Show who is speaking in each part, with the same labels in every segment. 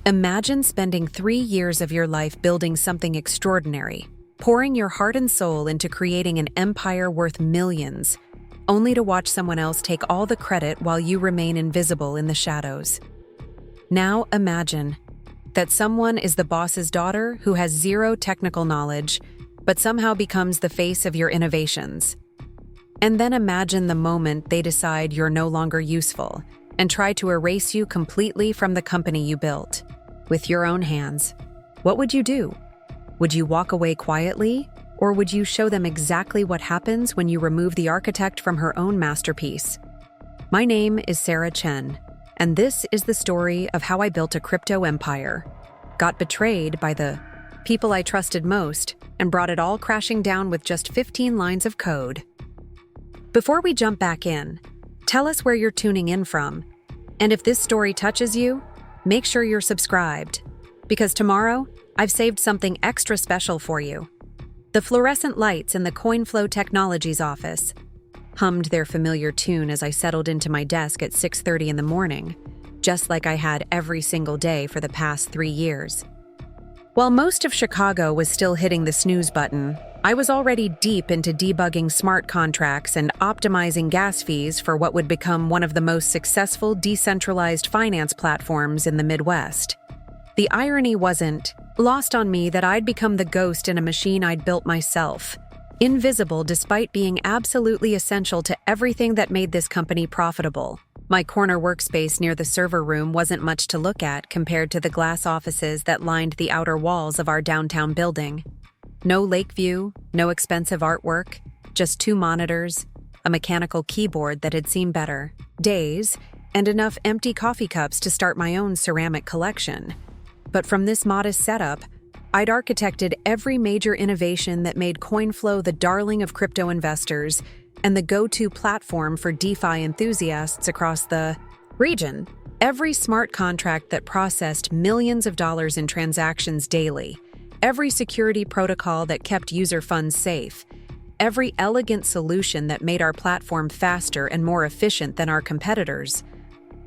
Speaker 1: Imagine spending 3 years of your life building something extraordinary, pouring your heart and soul into creating an empire worth millions, only to watch someone else take all the credit while you remain invisible in the shadows. Now imagine that someone is the boss's daughter who has zero technical knowledge, but somehow becomes the face of your innovations. And then imagine the moment they decide you're no longer useful and try to erase you completely from the company you built. With your own hands, what would you do? Would you walk away quietly, or would you show them exactly what happens when you remove the architect from her own masterpiece? My name is Sarah Chen, and this is the story of how I built a crypto empire, got betrayed by the people I trusted most, and brought it all crashing down with just 15 lines of code. Before we jump back in, tell us where you're tuning in from, and if this story touches you, make sure you're subscribed, because tomorrow, I've saved something extra special for you. The fluorescent lights in the CoinFlow Technologies office hummed their familiar tune as I settled into my desk at 6:30 in the morning, just like I had every single day for the past 3 years. While most of Chicago was still hitting the snooze button, I was already deep into debugging smart contracts and optimizing gas fees for what would become one of the most successful decentralized finance platforms in the Midwest. The irony wasn't lost on me that I'd become the ghost in a machine I'd built myself, invisible despite being absolutely essential to everything that made this company profitable. My corner workspace near the server room wasn't much to look at compared to the glass offices that lined the outer walls of our downtown building. No lake view, no expensive artwork, just 2 monitors, a mechanical keyboard that had seen better days, and enough empty coffee cups to start my own ceramic collection. But from this modest setup, I'd architected every major innovation that made CoinFlow the darling of crypto investors and the go-to platform for DeFi enthusiasts across the region. Every smart contract that processed millions of dollars in transactions daily, every security protocol that kept user funds safe, every elegant solution that made our platform faster and more efficient than our competitors,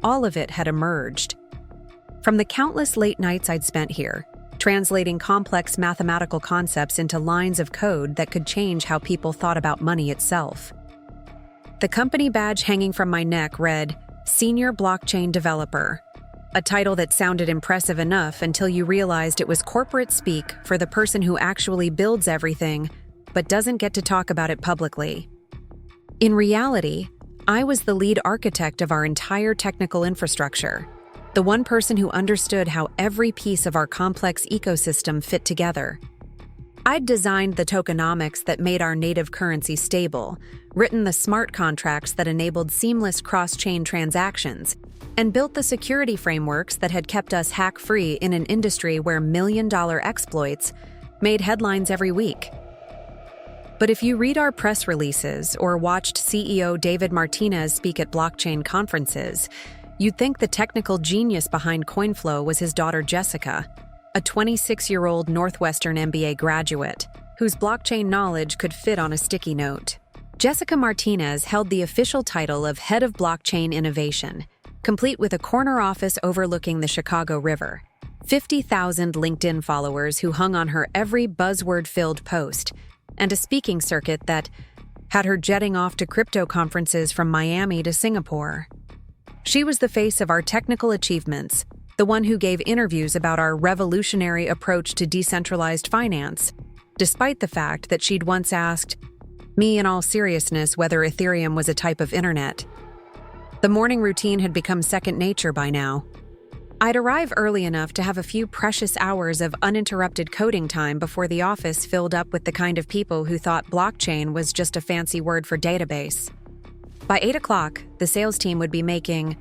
Speaker 1: all of it had emerged. From the countless late nights I'd spent here, translating complex mathematical concepts into lines of code that could change how people thought about money itself. The company badge hanging from my neck read, Senior Blockchain Developer, a title that sounded impressive enough until you realized it was corporate speak for the person who actually builds everything, but doesn't get to talk about it publicly. In reality, I was the lead architect of our entire technical infrastructure, the one person who understood how every piece of our complex ecosystem fit together. I'd designed the tokenomics that made our native currency stable, written the smart contracts that enabled seamless cross-chain transactions, and built the security frameworks that had kept us hack-free in an industry where million-dollar exploits made headlines every week. But if you read our press releases or watched CEO David Martinez speak at blockchain conferences, you'd think the technical genius behind CoinFlow was his daughter Jessica, a 26-year-old Northwestern MBA graduate whose blockchain knowledge could fit on a sticky note. Jessica Martinez held the official title of Head of Blockchain Innovation, complete with a corner office overlooking the Chicago River, 50,000 LinkedIn followers who hung on her every buzzword-filled post, and a speaking circuit that had her jetting off to crypto conferences from Miami to Singapore. She was the face of our technical achievements, the one who gave interviews about our revolutionary approach to decentralized finance, despite the fact that she'd once asked me in all seriousness whether Ethereum was a type of internet. The morning routine had become second nature by now. I'd arrive early enough to have a few precious hours of uninterrupted coding time before the office filled up with the kind of people who thought blockchain was just a fancy word for database. By 8 o'clock, the sales team would be making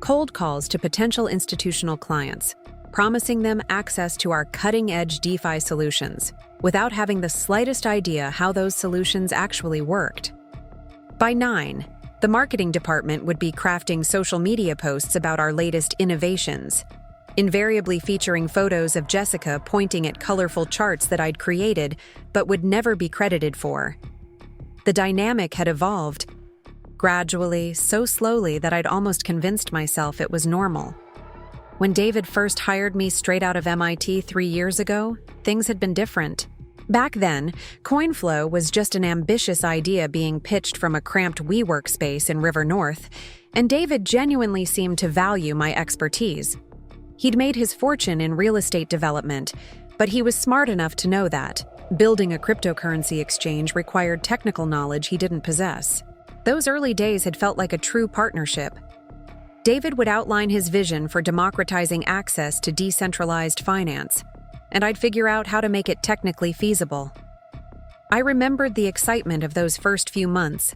Speaker 1: cold calls to potential institutional clients, promising them access to our cutting-edge DeFi solutions, without having the slightest idea how those solutions actually worked. By 9, the marketing department would be crafting social media posts about our latest innovations, invariably featuring photos of Jessica pointing at colorful charts that I'd created but would never be credited for. The dynamic had evolved, gradually, so slowly that I'd almost convinced myself it was normal. When David first hired me straight out of MIT 3 years ago, things had been different. Back then, CoinFlow was just an ambitious idea being pitched from a cramped WeWork space in River North, and David genuinely seemed to value my expertise. He'd made his fortune in real estate development, but he was smart enough to know that building a cryptocurrency exchange required technical knowledge he didn't possess. Those early days had felt like a true partnership. David would outline his vision for democratizing access to decentralized finance, and I'd figure out how to make it technically feasible. I remembered the excitement of those first few months,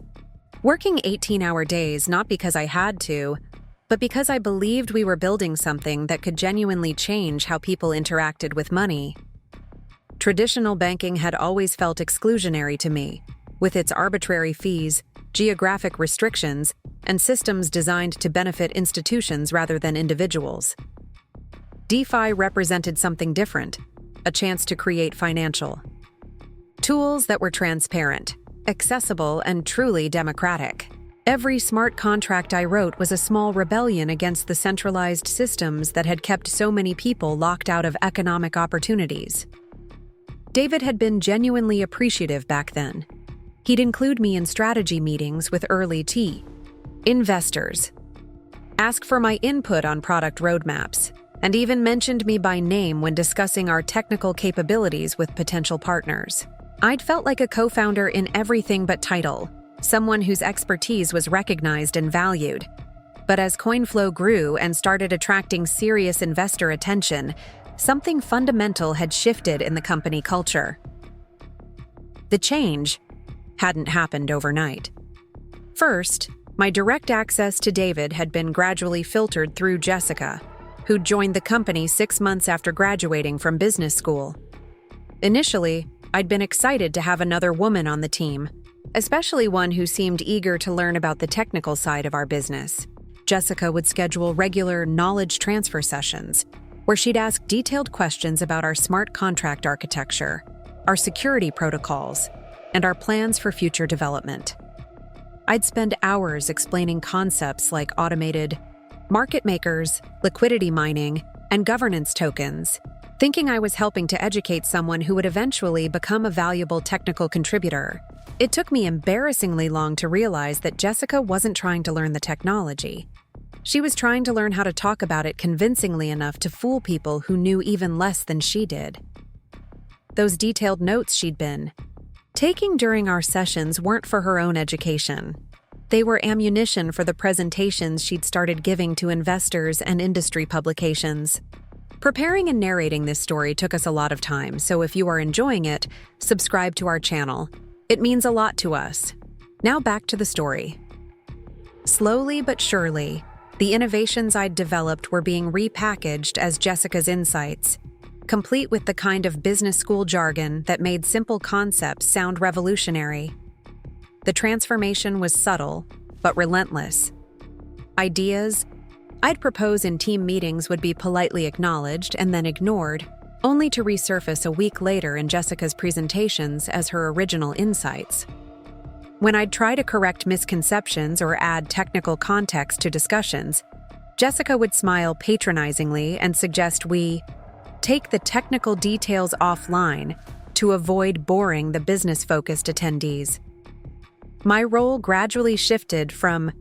Speaker 1: working 18-hour days not because I had to, but because I believed we were building something that could genuinely change how people interacted with money. Traditional banking had always felt exclusionary to me, with its arbitrary fees, geographic restrictions, and systems designed to benefit institutions rather than individuals. DeFi represented something different, a chance to create financial tools that were transparent, accessible, and truly democratic. Every smart contract I wrote was a small rebellion against the centralized systems that had kept so many people locked out of economic opportunities. David had been genuinely appreciative back then. He'd include me in strategy meetings with early investors, ask for my input on product roadmaps, and even mentioned me by name when discussing our technical capabilities with potential partners. I'd felt like a co-founder in everything but title, someone whose expertise was recognized and valued. But as CoinFlow grew and started attracting serious investor attention, something fundamental had shifted in the company culture. The change hadn't happened overnight. First, my direct access to David had been gradually filtered through Jessica, who'd joined the company 6 months after graduating from business school. Initially, I'd been excited to have another woman on the team, especially one who seemed eager to learn about the technical side of our business. Jessica would schedule regular knowledge transfer sessions, where she'd ask detailed questions about our smart contract architecture, our security protocols, and our plans for future development. I'd spend hours explaining concepts like automated market makers, liquidity mining, and governance tokens, thinking I was helping to educate someone who would eventually become a valuable technical contributor. It took me embarrassingly long to realize that Jessica wasn't trying to learn the technology. She was trying to learn how to talk about it convincingly enough to fool people who knew even less than she did. Those detailed notes she'd been taking during our sessions weren't for her own education. They were ammunition for the presentations she'd started giving to investors and industry publications. Preparing and narrating this story took us a lot of time, so if you are enjoying it, subscribe to our channel. It means a lot to us. Now back to the story. Slowly but surely, the innovations I'd developed were being repackaged as Jessica's insights, complete with the kind of business school jargon that made simple concepts sound revolutionary. The transformation was subtle, but relentless. Ideas I'd propose in team meetings would be politely acknowledged and then ignored, only to resurface a week later in Jessica's presentations as her original insights. When I'd try to correct misconceptions or add technical context to discussions, Jessica would smile patronizingly and suggest we take the technical details offline to avoid boring the business-focused attendees. My role gradually shifted from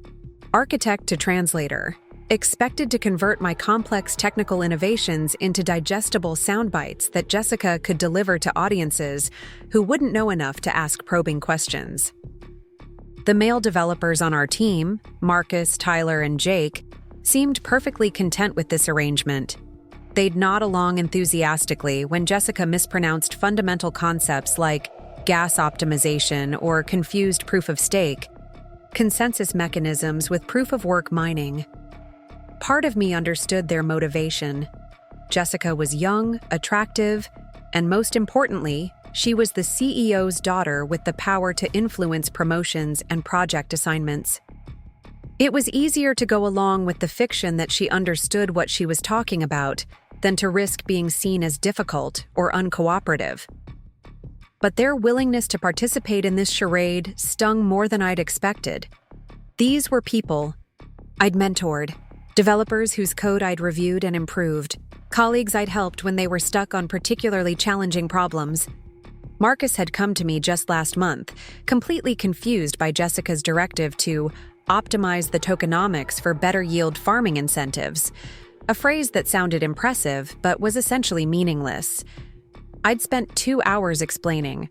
Speaker 1: architect to translator, expected to convert my complex technical innovations into digestible sound bites that Jessica could deliver to audiences who wouldn't know enough to ask probing questions. The male developers on our team, Marcus, Tyler, and Jake, seemed perfectly content with this arrangement. They'd nod along enthusiastically when Jessica mispronounced fundamental concepts like gas optimization or confused proof of stake, consensus mechanisms with proof of work mining. Part of me understood their motivation. Jessica was young, attractive, and most importantly, she was the CEO's daughter with the power to influence promotions and project assignments. It was easier to go along with the fiction that she understood what she was talking about than to risk being seen as difficult or uncooperative. But their willingness to participate in this charade stung more than I'd expected. These were people I'd mentored, Developers whose code I'd reviewed and improved, colleagues I'd helped when they were stuck on particularly challenging problems. Marcus had come to me just last month, completely confused by Jessica's directive to optimize the tokenomics for better yield farming incentives, a phrase that sounded impressive but was essentially meaningless. I'd spent 2 hours explaining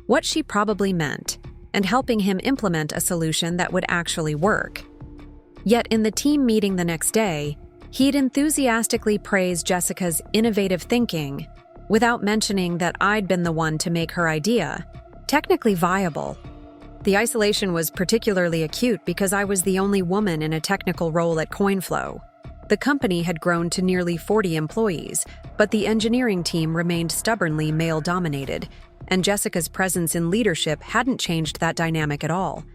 Speaker 1: what she probably meant and helping him implement a solution that would actually work. Yet in the team meeting the next day, he'd enthusiastically praised Jessica's innovative thinking without mentioning that I'd been the one to make her idea technically viable. The isolation was particularly acute because I was the only woman in a technical role at CoinFlow. The company had grown to nearly 40 employees, but the engineering team remained stubbornly male-dominated, and Jessica's presence in leadership hadn't changed that dynamic at all.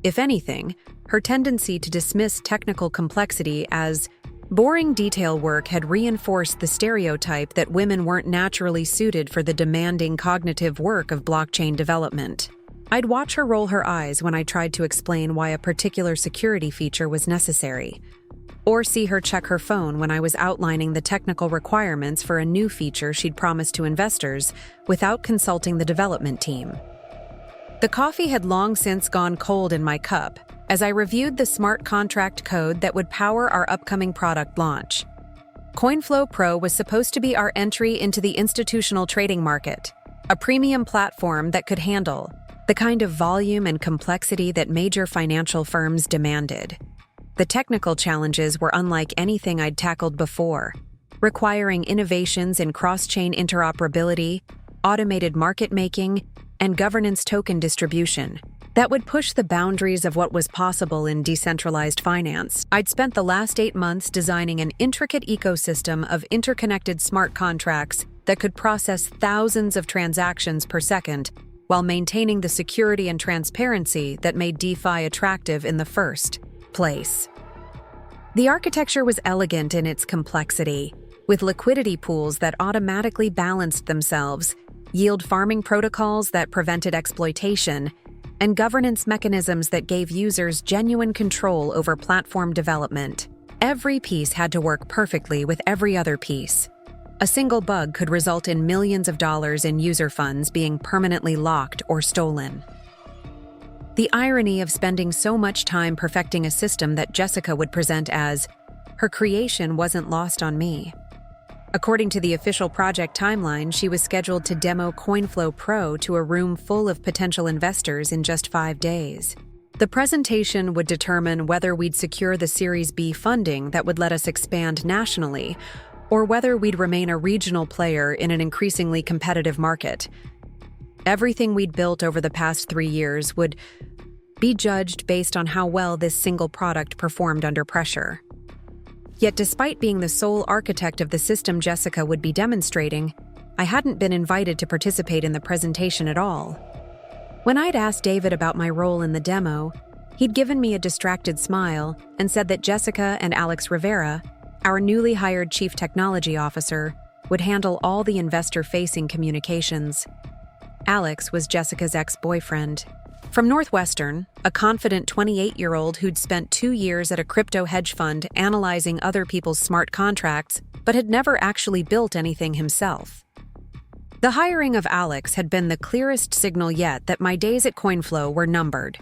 Speaker 1: If anything, her tendency to dismiss technical complexity as boring detail work had reinforced the stereotype that women weren't naturally suited for the demanding cognitive work of blockchain development. I'd watch her roll her eyes when I tried to explain why a particular security feature was necessary, or see her check her phone when I was outlining the technical requirements for a new feature she'd promised to investors without consulting the development team. The coffee had long since gone cold in my cup as I reviewed the smart contract code that would power our upcoming product launch. CoinFlow Pro was supposed to be our entry into the institutional trading market, a premium platform that could handle the kind of volume and complexity that major financial firms demanded. The technical challenges were unlike anything I'd tackled before, requiring innovations in cross-chain interoperability, automated market making, and governance token distribution that would push the boundaries of what was possible in decentralized finance. I'd spent the last 8 months designing an intricate ecosystem of interconnected smart contracts that could process thousands of transactions per second while maintaining the security and transparency that made DeFi attractive in the first place. The architecture was elegant in its complexity, with liquidity pools that automatically balanced themselves, yield farming protocols that prevented exploitation, and governance mechanisms that gave users genuine control over platform development. Every piece had to work perfectly with every other piece. A single bug could result in millions of dollars in user funds being permanently locked or stolen. The irony of spending so much time perfecting a system that Jessica would present as her creation wasn't lost on me. According to the official project timeline, she was scheduled to demo CoinFlow Pro to a room full of potential investors in just 5 days. The presentation would determine whether we'd secure the Series B funding that would let us expand nationally, or whether we'd remain a regional player in an increasingly competitive market. Everything we'd built over the past 3 years would be judged based on how well this single product performed under pressure. Yet despite being the sole architect of the system Jessica would be demonstrating, I hadn't been invited to participate in the presentation at all. When I'd asked David about my role in the demo, he'd given me a distracted smile and said that Jessica and Alex Rivera, our newly hired Chief Technology Officer, would handle all the investor-facing communications. Alex was Jessica's ex-boyfriend. From Northwestern, a confident 28-year-old who'd spent 2 years at a crypto hedge fund analyzing other people's smart contracts, but had never actually built anything himself. The hiring of Alex had been the clearest signal yet that my days at CoinFlow were numbered.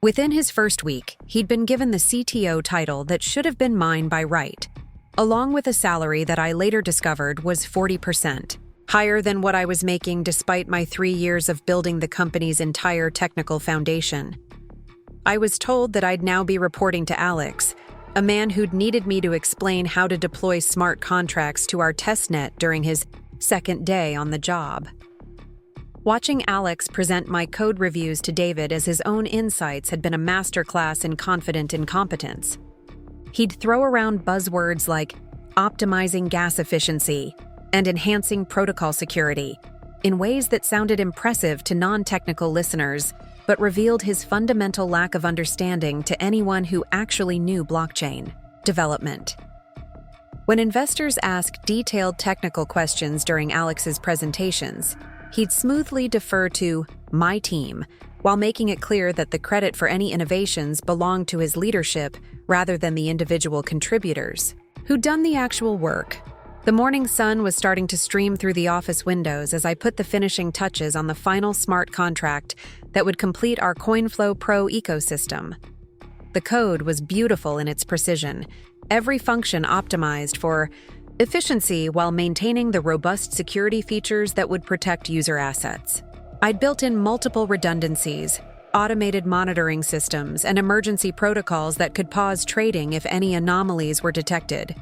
Speaker 1: Within his first week, he'd been given the CTO title that should have been mine by right, along with a salary that I later discovered was 40%. Higher than what I was making despite my 3 years of building the company's entire technical foundation. I was told that I'd now be reporting to Alex, a man who'd needed me to explain how to deploy smart contracts to our testnet during his second day on the job. Watching Alex present my code reviews to David as his own insights had been a masterclass in confident incompetence. He'd throw around buzzwords like optimizing gas efficiency and enhancing protocol security in ways that sounded impressive to non-technical listeners, but revealed his fundamental lack of understanding to anyone who actually knew blockchain development. When investors asked detailed technical questions during Alex's presentations, he'd smoothly defer to my team, while making it clear that the credit for any innovations belonged to his leadership rather than the individual contributors who'd done the actual work. The morning sun was starting to stream through the office windows as I put the finishing touches on the final smart contract that would complete our CoinFlow Pro ecosystem. The code was beautiful in its precision, every function optimized for efficiency while maintaining the robust security features that would protect user assets. I'd built in multiple redundancies, automated monitoring systems, and emergency protocols that could pause trading if any anomalies were detected.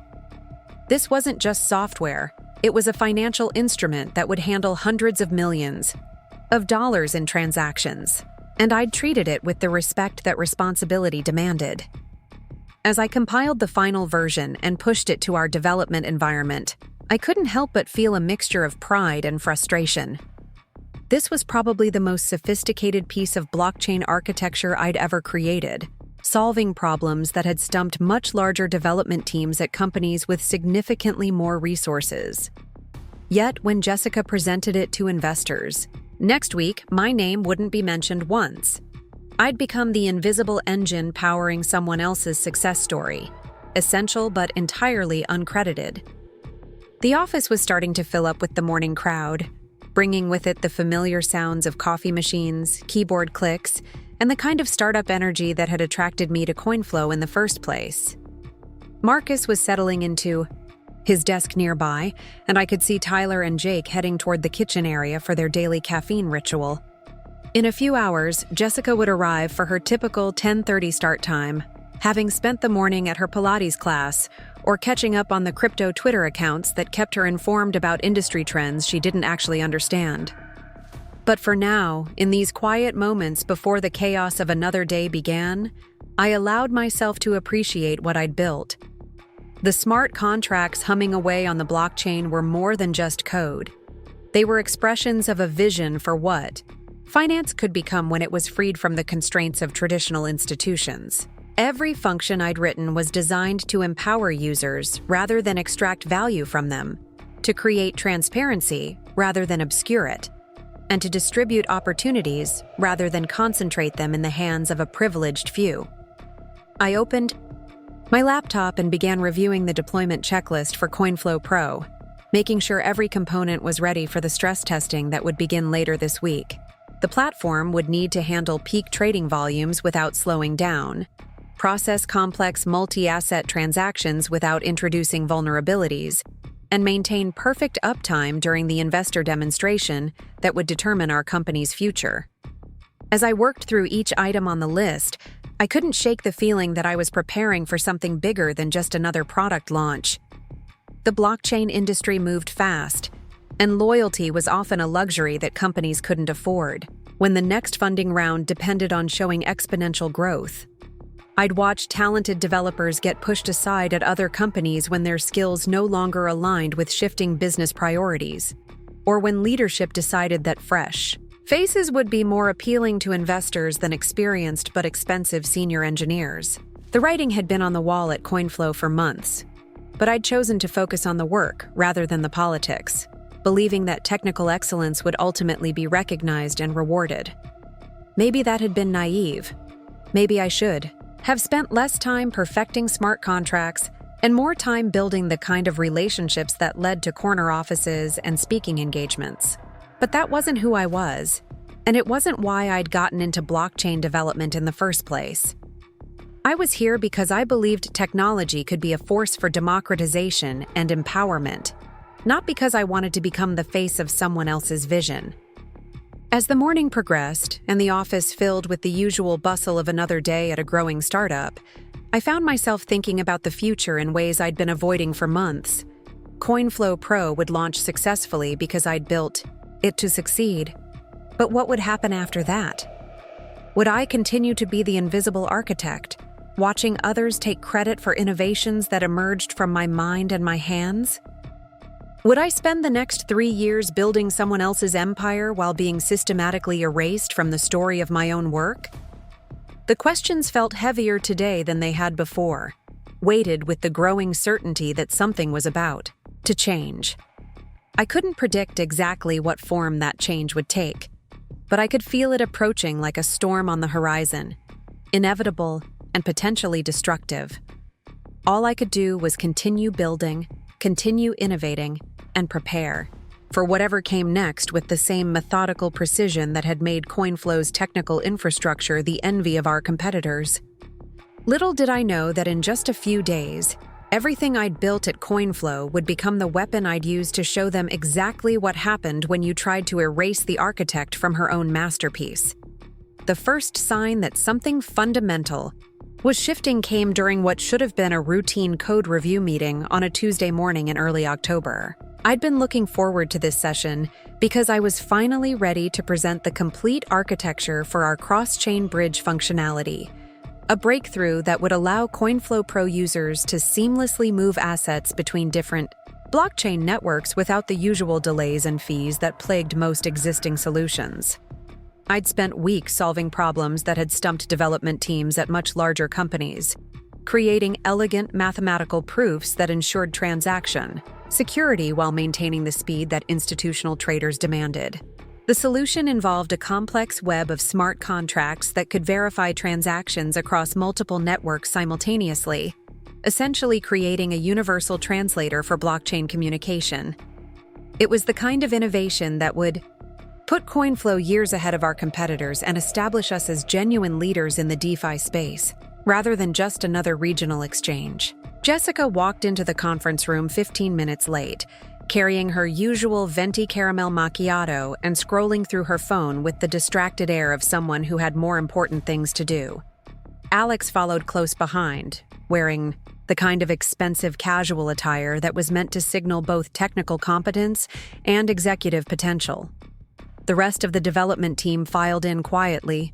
Speaker 1: This wasn't just software, it was a financial instrument that would handle hundreds of millions of dollars in transactions, and I'd treated it with the respect that responsibility demanded. As I compiled the final version and pushed it to our development environment, I couldn't help but feel a mixture of pride and frustration. This was probably the most sophisticated piece of blockchain architecture I'd ever created, solving problems that had stumped much larger development teams at companies with significantly more resources. Yet, when Jessica presented it to investors, next week, my name wouldn't be mentioned once. I'd become the invisible engine powering someone else's success story, essential but entirely uncredited. The office was starting to fill up with the morning crowd, bringing with it the familiar sounds of coffee machines, keyboard clicks, and the kind of startup energy that had attracted me to CoinFlow in the first place. Marcus was settling into his desk nearby, and I could see Tyler and Jake heading toward the kitchen area for their daily caffeine ritual. In a few hours, Jessica would arrive for her typical 10:30 start time, having spent the morning at her Pilates class or catching up on the crypto Twitter accounts that kept her informed about industry trends she didn't actually understand. But for now, in these quiet moments before the chaos of another day began, I allowed myself to appreciate what I'd built. The smart contracts humming away on the blockchain were more than just code. They were expressions of a vision for what finance could become when it was freed from the constraints of traditional institutions. Every function I'd written was designed to empower users rather than extract value from them, to create transparency rather than obscure it, and to distribute opportunities rather than concentrate them in the hands of a privileged few. I opened my laptop and began reviewing the deployment checklist for CoinFlow Pro, making sure every component was ready for the stress testing that would begin later this week. The platform would need to handle peak trading volumes without slowing down, process complex multi-asset transactions without introducing vulnerabilities, and maintain perfect uptime during the investor demonstration that would determine our company's future. As I worked through each item on the list, I couldn't shake the feeling that I was preparing for something bigger than just another product launch. The blockchain industry moved fast, and loyalty was often a luxury that companies couldn't afford, when the next funding round depended on showing exponential growth. I'd watched talented developers get pushed aside at other companies when their skills no longer aligned with shifting business priorities, or when leadership decided that fresh faces would be more appealing to investors than experienced but expensive senior engineers. The writing had been on the wall at CoinFlow for months, but I'd chosen to focus on the work rather than the politics, believing that technical excellence would ultimately be recognized and rewarded. Maybe that had been naive. Maybe I should have spent less time perfecting smart contracts and more time building the kind of relationships that led to corner offices and speaking engagements. But that wasn't who I was, and it wasn't why I'd gotten into blockchain development in the first place. I was here because I believed technology could be a force for democratization and empowerment, not because I wanted to become the face of someone else's vision. As the morning progressed and the office filled with the usual bustle of another day at a growing startup, I found myself thinking about the future in ways I'd been avoiding for months. CoinFlow Pro would launch successfully because I'd built it to succeed. But what would happen after that? Would I continue to be the invisible architect, watching others take credit for innovations that emerged from my mind and my hands? Would I spend the next 3 years building someone else's empire while being systematically erased from the story of my own work? The questions felt heavier today than they had before, weighted with the growing certainty that something was about to change. I couldn't predict exactly what form that change would take, but I could feel it approaching like a storm on the horizon, inevitable and potentially destructive. All I could do was continue building, continue innovating, and prepare for whatever came next with the same methodical precision that had made CoinFlow's technical infrastructure the envy of our competitors. Little did I know that in just a few days, everything I'd built at CoinFlow would become the weapon I'd use to show them exactly what happened when you tried to erase the architect from her own masterpiece. The first sign that something fundamental was shifting came during what should have been a routine code review meeting on a Tuesday morning in early October. I'd been looking forward to this session because I was finally ready to present the complete architecture for our cross-chain bridge functionality, a breakthrough that would allow CoinFlow Pro users to seamlessly move assets between different blockchain networks without the usual delays and fees that plagued most existing solutions. I'd spent weeks solving problems that had stumped development teams at much larger companies, creating elegant mathematical proofs that ensured transaction security while maintaining the speed that institutional traders demanded. The solution involved a complex web of smart contracts that could verify transactions across multiple networks simultaneously, essentially creating a universal translator for blockchain communication. It was the kind of innovation that would put CoinFlow years ahead of our competitors and establish us as genuine leaders in the DeFi space, rather than just another regional exchange. Jessica walked into the conference room 15 minutes late, carrying her usual venti caramel macchiato and scrolling through her phone with the distracted air of someone who had more important things to do. Alex followed close behind, wearing the kind of expensive casual attire that was meant to signal both technical competence and executive potential. The rest of the development team filed in quietly,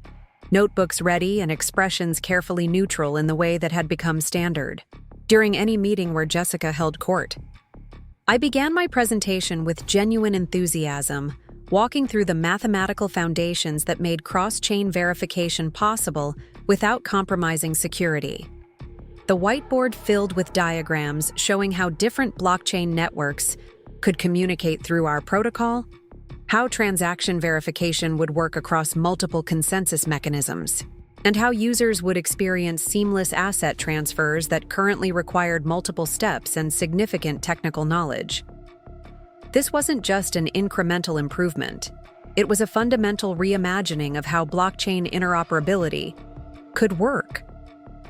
Speaker 1: notebooks ready and expressions carefully neutral in the way that had become standard during any meeting where Jessica held court. I began my presentation with genuine enthusiasm, walking through the mathematical foundations that made cross-chain verification possible without compromising security. The whiteboard filled with diagrams showing how different blockchain networks could communicate through our protocol, how transaction verification would work across multiple consensus mechanisms, and how users would experience seamless asset transfers that currently required multiple steps and significant technical knowledge. This wasn't just an incremental improvement. It was a fundamental reimagining of how blockchain interoperability could work.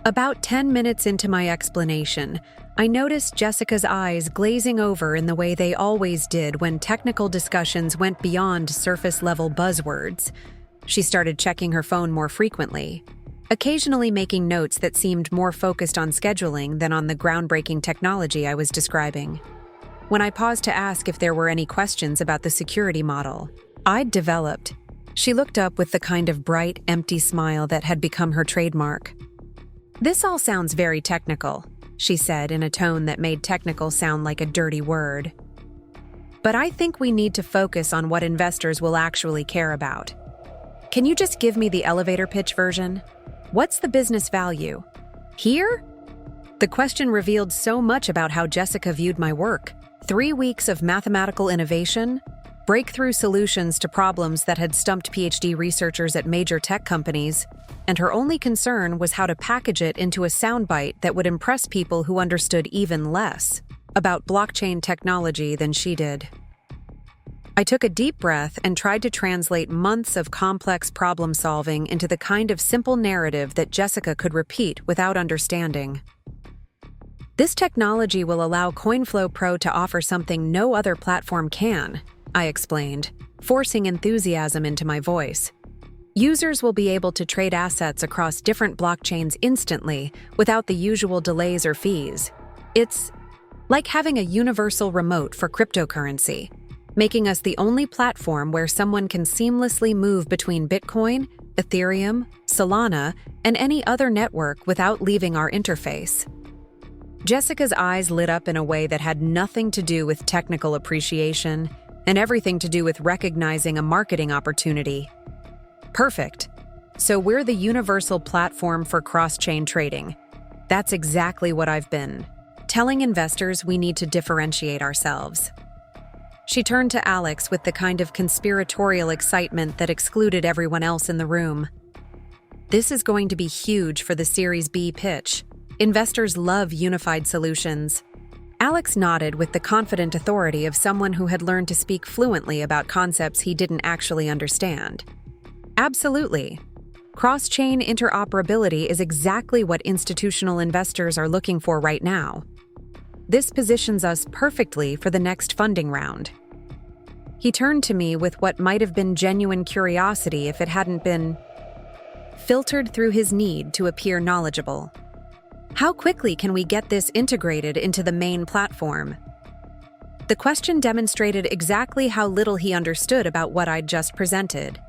Speaker 1: About 10 minutes into my explanation, I noticed Jessica's eyes glazing over in the way they always did when technical discussions went beyond surface-level buzzwords. She started checking her phone more frequently, occasionally making notes that seemed more focused on scheduling than on the groundbreaking technology I was describing. When I paused to ask if there were any questions about the security model I'd developed, she looked up with the kind of bright, empty smile that had become her trademark. "This all sounds very technical," she said in a tone that made technical sound like a dirty word. "But I think we need to focus on what investors will actually care about. Can you just give me the elevator pitch version? What's the business value? Here?" The question revealed so much about how Jessica viewed my work. 3 weeks of mathematical innovation, breakthrough solutions to problems that had stumped PhD researchers at major tech companies, and her only concern was how to package it into a soundbite that would impress people who understood even less about blockchain technology than she did. I took a deep breath and tried to translate months of complex problem-solving into the kind of simple narrative that Jessica could repeat without understanding. "This technology will allow CoinFlow Pro to offer something no other platform can," I explained, forcing enthusiasm into my voice. "Users will be able to trade assets across different blockchains instantly without the usual delays or fees. It's like having a universal remote for cryptocurrency, making us the only platform where someone can seamlessly move between Bitcoin, Ethereum, Solana, and any other network without leaving our interface." Jessica's eyes lit up in a way that had nothing to do with technical appreciation and everything to do with recognizing a marketing opportunity. "Perfect. So we're the universal platform for cross-chain trading. That's exactly what I've been telling investors we need to differentiate ourselves." She turned to Alex with the kind of conspiratorial excitement that excluded everyone else in the room. This is going to be huge for the Series B pitch. Investors love unified solutions. Alex nodded with the confident authority of someone who had learned to speak fluently about concepts he didn't actually understand. Absolutely. Cross-chain interoperability is exactly what institutional investors are looking for right now. This positions us perfectly for the next funding round. He turned to me with what might have been genuine curiosity if it hadn't been filtered through his need to appear knowledgeable. How quickly can we get this integrated into the main platform? The question demonstrated exactly how little he understood about what I'd just presented.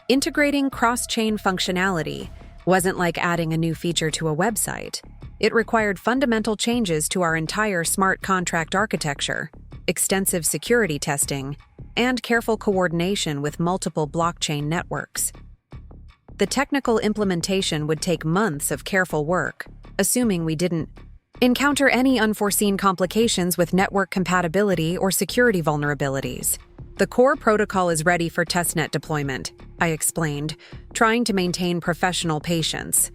Speaker 1: Integrating cross-chain functionality wasn't like adding a new feature to a website. It required fundamental changes to our entire smart contract architecture, extensive security testing, and careful coordination with multiple blockchain networks. The technical implementation would take months of careful work, assuming we didn't encounter any unforeseen complications with network compatibility or security vulnerabilities. The core protocol is ready for testnet deployment, I explained, trying to maintain professional patience.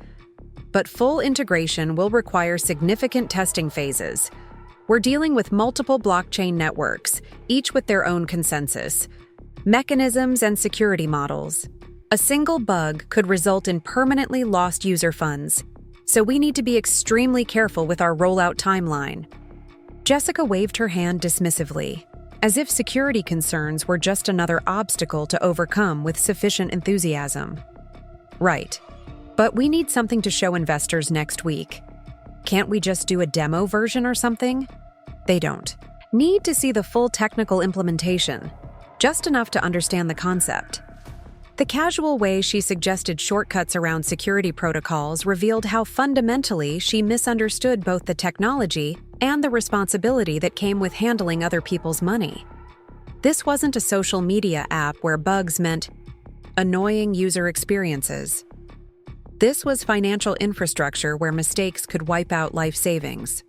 Speaker 1: But full integration will require significant testing phases. We're dealing with multiple blockchain networks, each with their own consensus, mechanisms, and security models. A single bug could result in permanently lost user funds, so we need to be extremely careful with our rollout timeline. Jessica waved her hand dismissively, as if security concerns were just another obstacle to overcome with sufficient enthusiasm. Right. But we need something to show investors next week. Can't we just do a demo version or something? They don't need to see the full technical implementation, just enough to understand the concept. The casual way she suggested shortcuts around security protocols revealed how fundamentally she misunderstood both the technology and the responsibility that came with handling other people's money. This wasn't a social media app where bugs meant annoying user experiences. This was financial infrastructure where mistakes could wipe out life savings.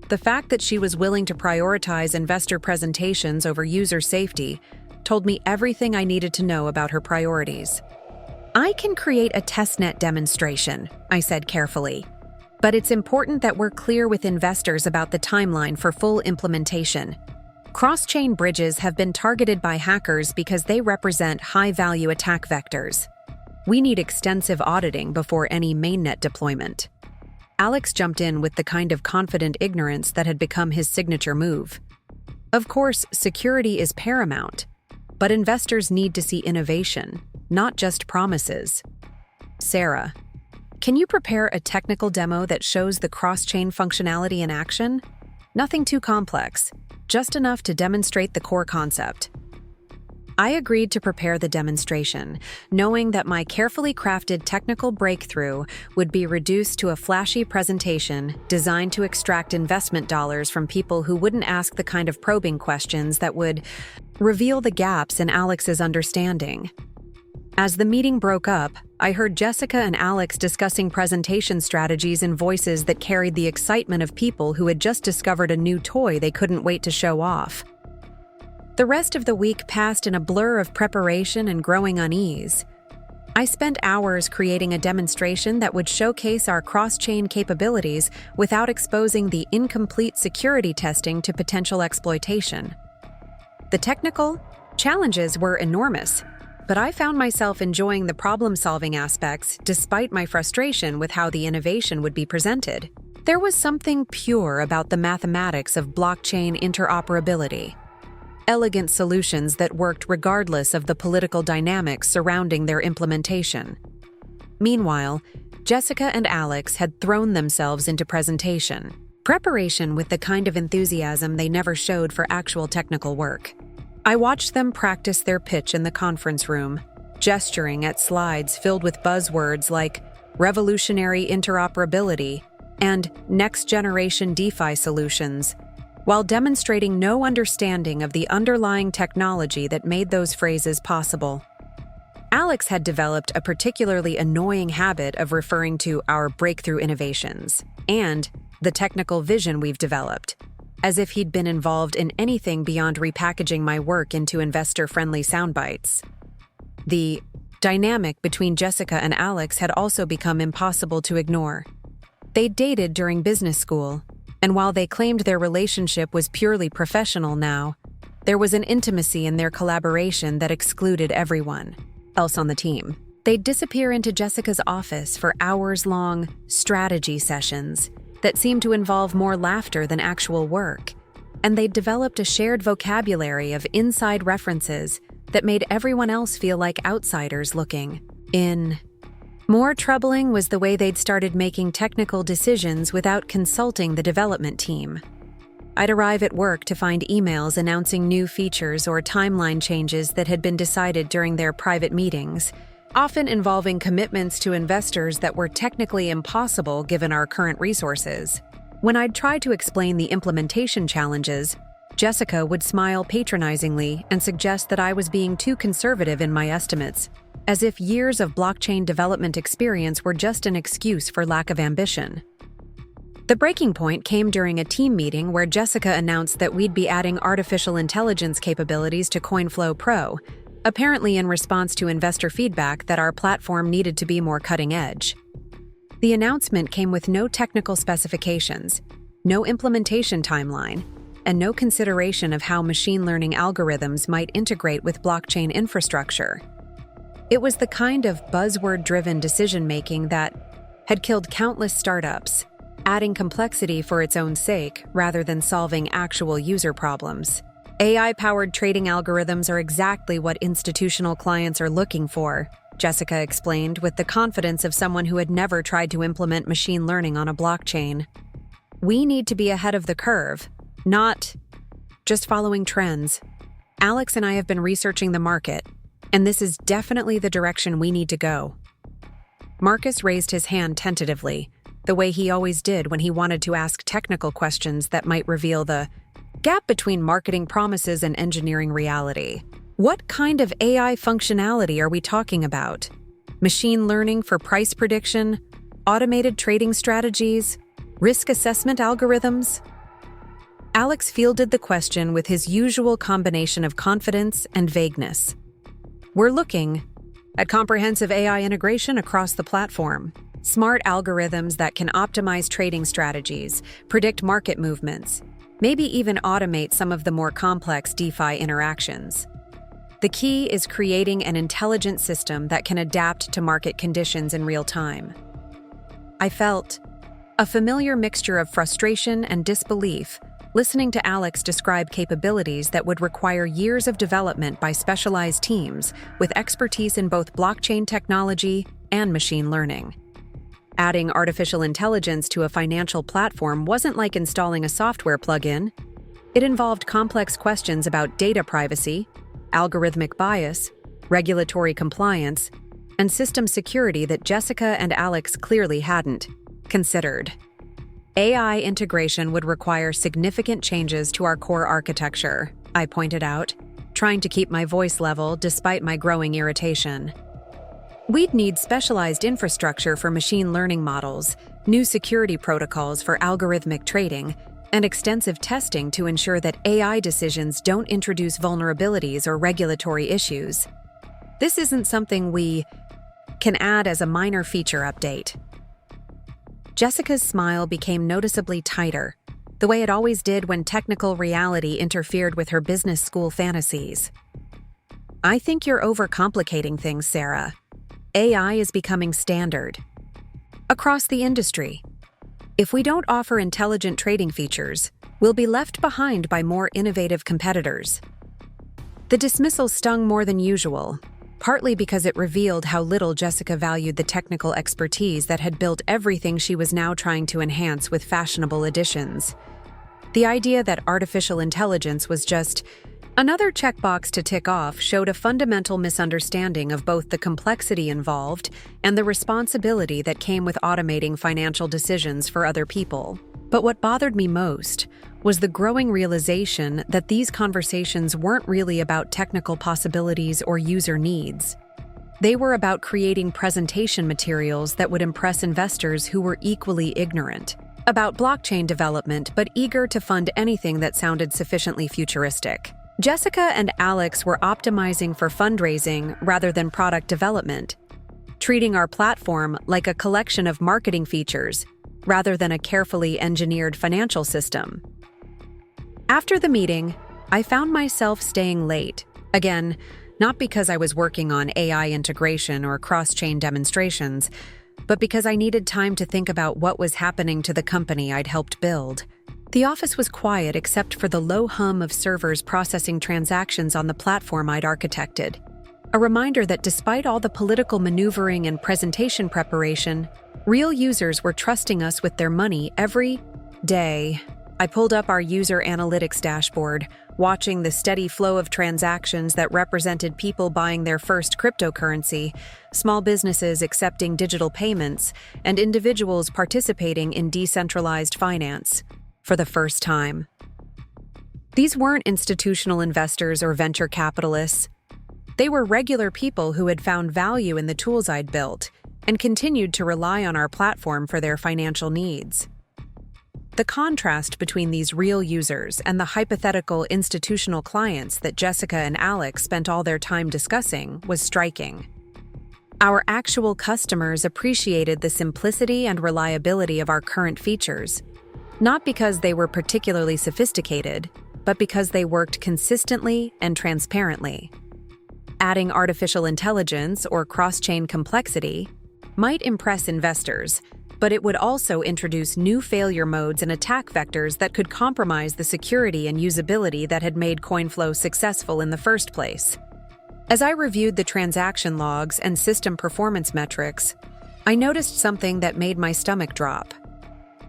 Speaker 1: The fact that she was willing to prioritize investor presentations over user safety told me everything I needed to know about her priorities. I can create a testnet demonstration, I said carefully, but it's important that we're clear with investors about the timeline for full implementation. Cross-chain bridges have been targeted by hackers because they represent high-value attack vectors. We need extensive auditing before any mainnet deployment. Alex jumped in with the kind of confident ignorance that had become his signature move. Of course, security is paramount, but investors need to see innovation, not just promises. Sarah, can you prepare a technical demo that shows the cross-chain functionality in action? Nothing too complex, just enough to demonstrate the core concept. I agreed to prepare the demonstration, knowing that my carefully crafted technical breakthrough would be reduced to a flashy presentation designed to extract investment dollars from people who wouldn't ask the kind of probing questions that would reveal the gaps in Alex's understanding. As the meeting broke up, I heard Jessica and Alex discussing presentation strategies in voices that carried the excitement of people who had just discovered a new toy they couldn't wait to show off. The rest of the week passed in a blur of preparation and growing unease. I spent hours creating a demonstration that would showcase our cross-chain capabilities without exposing the incomplete security testing to potential exploitation. The technical challenges were enormous, but I found myself enjoying the problem-solving aspects despite my frustration with how the innovation would be presented. There was something pure about the mathematics of blockchain interoperability. Elegant solutions that worked regardless of the political dynamics surrounding their implementation. Meanwhile, Jessica and Alex had thrown themselves into preparation with the kind of enthusiasm they never showed for actual technical work. I watched them practice their pitch in the conference room, gesturing at slides filled with buzzwords like revolutionary interoperability and next-generation DeFi solutions, while demonstrating no understanding of the underlying technology that made those phrases possible. Alex had developed a particularly annoying habit of referring to our breakthrough innovations and the technical vision we've developed, as if he'd been involved in anything beyond repackaging my work into investor-friendly soundbites. The dynamic between Jessica and Alex had also become impossible to ignore. They'd dated during business school, and while they claimed their relationship was purely professional now, there was an intimacy in their collaboration that excluded everyone else on the team. They'd disappear into Jessica's office for hours-long strategy sessions that seemed to involve more laughter than actual work, and they'd developed a shared vocabulary of inside references that made everyone else feel like outsiders looking in. More troubling was the way they'd started making technical decisions without consulting the development team. I'd arrive at work to find emails announcing new features or timeline changes that had been decided during their private meetings, often involving commitments to investors that were technically impossible given our current resources. When I'd try to explain the implementation challenges, Jessica would smile patronizingly and suggest that I was being too conservative in my estimates, as if years of blockchain development experience were just an excuse for lack of ambition. The breaking point came during a team meeting where Jessica announced that we'd be adding artificial intelligence capabilities to CoinFlow Pro, apparently in response to investor feedback that our platform needed to be more cutting edge. The announcement came with no technical specifications, no implementation timeline, and no consideration of how machine learning algorithms might integrate with blockchain infrastructure. It was the kind of buzzword-driven decision-making that had killed countless startups, adding complexity for its own sake rather than solving actual user problems. AI-powered trading algorithms are exactly what institutional clients are looking for, Jessica explained with the confidence of someone who had never tried to implement machine learning on a blockchain. We need to be ahead of the curve, not just following trends. Alex and I have been researching the market, and this is definitely the direction we need to go. Marcus raised his hand tentatively, the way he always did when he wanted to ask technical questions that might reveal the gap between marketing promises and engineering reality. What kind of AI functionality are we talking about? Machine learning for price prediction, automated trading strategies, risk assessment algorithms? Alex fielded the question with his usual combination of confidence and vagueness. We're looking at comprehensive AI integration across the platform, smart algorithms that can optimize trading strategies, predict market movements, maybe even automate some of the more complex DeFi interactions. The key is creating an intelligent system that can adapt to market conditions in real time. I felt a familiar mixture of frustration and disbelief listening to Alex describe capabilities that would require years of development by specialized teams with expertise in both blockchain technology and machine learning. Adding artificial intelligence to a financial platform wasn't like installing a software plugin. It involved complex questions about data privacy, algorithmic bias, regulatory compliance, and system security that Jessica and Alex clearly hadn't considered. AI integration would require significant changes to our core architecture, I pointed out, trying to keep my voice level despite my growing irritation. We'd need specialized infrastructure for machine learning models, new security protocols for algorithmic trading, and extensive testing to ensure that AI decisions don't introduce vulnerabilities or regulatory issues. This isn't something we can add as a minor feature update. Jessica's smile became noticeably tighter, the way it always did when technical reality interfered with her business school fantasies. I think you're overcomplicating things, Sarah. AI is becoming standard across the industry. If we don't offer intelligent trading features, we'll be left behind by more innovative competitors. The dismissal stung more than usual, partly because it revealed how little Jessica valued the technical expertise that had built everything she was now trying to enhance with fashionable additions. The idea that artificial intelligence was just another checkbox to tick off showed a fundamental misunderstanding of both the complexity involved and the responsibility that came with automating financial decisions for other people. But what bothered me most was the growing realization that these conversations weren't really about technical possibilities or user needs. They were about creating presentation materials that would impress investors who were equally ignorant about blockchain development but eager to fund anything that sounded sufficiently futuristic. Jessica and Alex were optimizing for fundraising rather than product development, treating our platform like a collection of marketing features rather than a carefully engineered financial system. After the meeting, I found myself staying late. Again, not because I was working on AI integration or cross-chain demonstrations, but because I needed time to think about what was happening to the company I'd helped build. The office was quiet except for the low hum of servers processing transactions on the platform I'd architected. A reminder that despite all the political maneuvering and presentation preparation, real users were trusting us with their money every day. I pulled up our user analytics dashboard, watching the steady flow of transactions that represented people buying their first cryptocurrency, small businesses accepting digital payments, and individuals participating in decentralized finance for the first time. These weren't institutional investors or venture capitalists. They were regular people who had found value in the tools I'd built and continued to rely on our platform for their financial needs. The contrast between these real users and the hypothetical institutional clients that Jessica and Alex spent all their time discussing was striking. Our actual customers appreciated the simplicity and reliability of our current features, not because they were particularly sophisticated, but because they worked consistently and transparently. Adding artificial intelligence or cross-chain complexity might impress investors, but it would also introduce new failure modes and attack vectors that could compromise the security and usability that had made CoinFlow successful in the first place. As I reviewed the transaction logs and system performance metrics, I noticed something that made my stomach drop.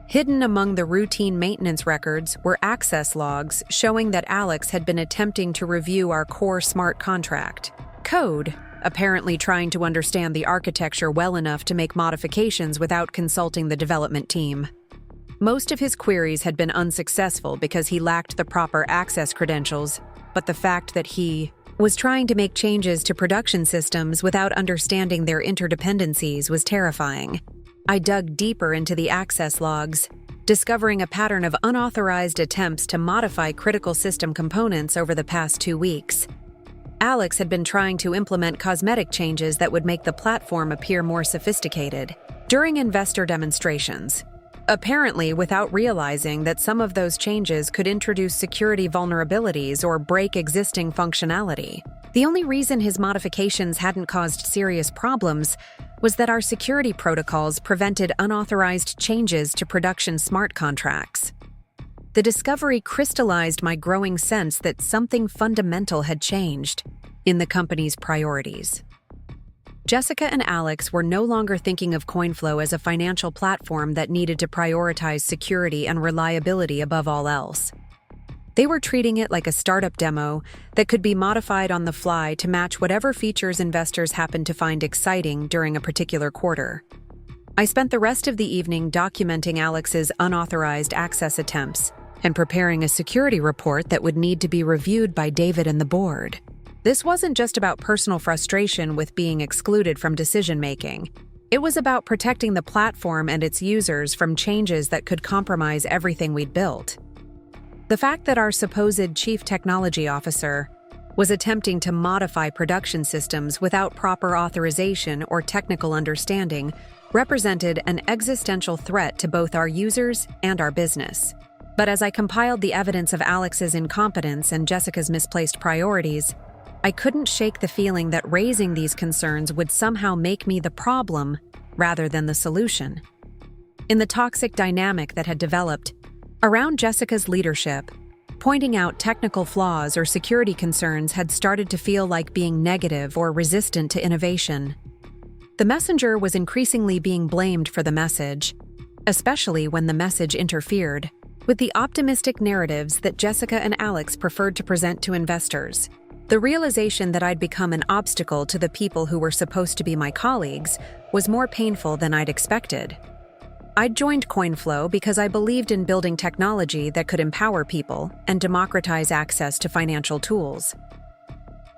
Speaker 1: Hidden among the routine maintenance records were access logs showing that Alex had been attempting to review our core smart contract code, apparently trying to understand the architecture well enough to make modifications without consulting the development team. Most of his queries had been unsuccessful because he lacked the proper access credentials, but the fact that he was trying to make changes to production systems without understanding their interdependencies was terrifying. I dug deeper into the access logs, discovering a pattern of unauthorized attempts to modify critical system components over the past 2 weeks. Alex had been trying to implement cosmetic changes that would make the platform appear more sophisticated during investor demonstrations, apparently without realizing that some of those changes could introduce security vulnerabilities or break existing functionality. The only reason his modifications hadn't caused serious problems was that our security protocols prevented unauthorized changes to production smart contracts. The discovery crystallized my growing sense that something fundamental had changed in the company's priorities. Jessica and Alex were no longer thinking of CoinFlow as a financial platform that needed to prioritize security and reliability above all else. They were treating it like a startup demo that could be modified on the fly to match whatever features investors happened to find exciting during a particular quarter. I spent the rest of the evening documenting Alex's unauthorized access attempts and preparing a security report that would need to be reviewed by David and the board. This wasn't just about personal frustration with being excluded from decision-making. It was about protecting the platform and its users from changes that could compromise everything we'd built. The fact that our supposed chief technology officer was attempting to modify production systems without proper authorization or technical understanding represented an existential threat to both our users and our business. But as I compiled the evidence of Alex's incompetence and Jessica's misplaced priorities, I couldn't shake the feeling that raising these concerns would somehow make me the problem rather than the solution. In the toxic dynamic that had developed around Jessica's leadership, pointing out technical flaws or security concerns had started to feel like being negative or resistant to innovation. The messenger was increasingly being blamed for the message, especially when the message interfered with the optimistic narratives that Jessica and Alex preferred to present to investors. The realization that I'd become an obstacle to the people who were supposed to be my colleagues was more painful than I'd expected. I'd joined CoinFlow because I believed in building technology that could empower people and democratize access to financial tools.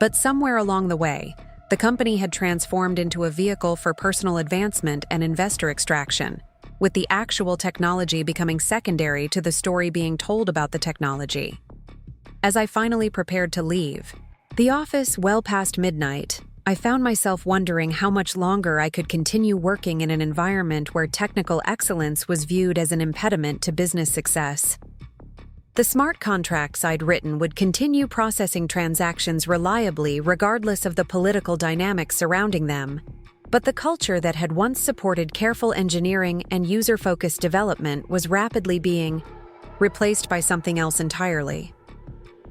Speaker 1: But somewhere along the way, the company had transformed into a vehicle for personal advancement and investor extraction, with the actual technology becoming secondary to the story being told about the technology. as I finally prepared to leave. The office well past midnight, I found myself wondering how much longer I could continue working in an environment where technical excellence was viewed as an impediment to business success. The smart contracts I'd written would continue processing transactions reliably regardless of the political dynamics surrounding them. But the culture that had once supported careful engineering and user-focused development was rapidly being replaced by something else entirely.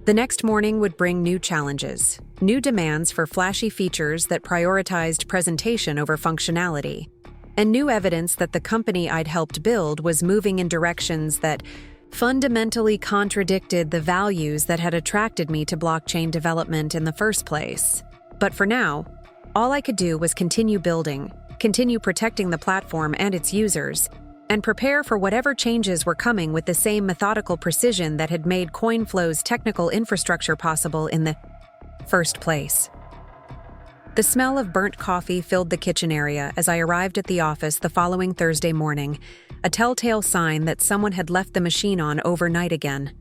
Speaker 1: The next morning would bring new challenges, new demands for flashy features that prioritized presentation over functionality, and new evidence that the company I'd helped build was moving in directions that fundamentally contradicted the values that had attracted me to blockchain development in the first place. But for now, all I could do was continue building, continue protecting the platform and its users, and prepare for whatever changes were coming with the same methodical precision that had made CoinFlow's technical infrastructure possible in the first place. The smell of burnt coffee filled the kitchen area as I arrived at the office the following Thursday morning, a telltale sign that someone had left the machine on overnight again.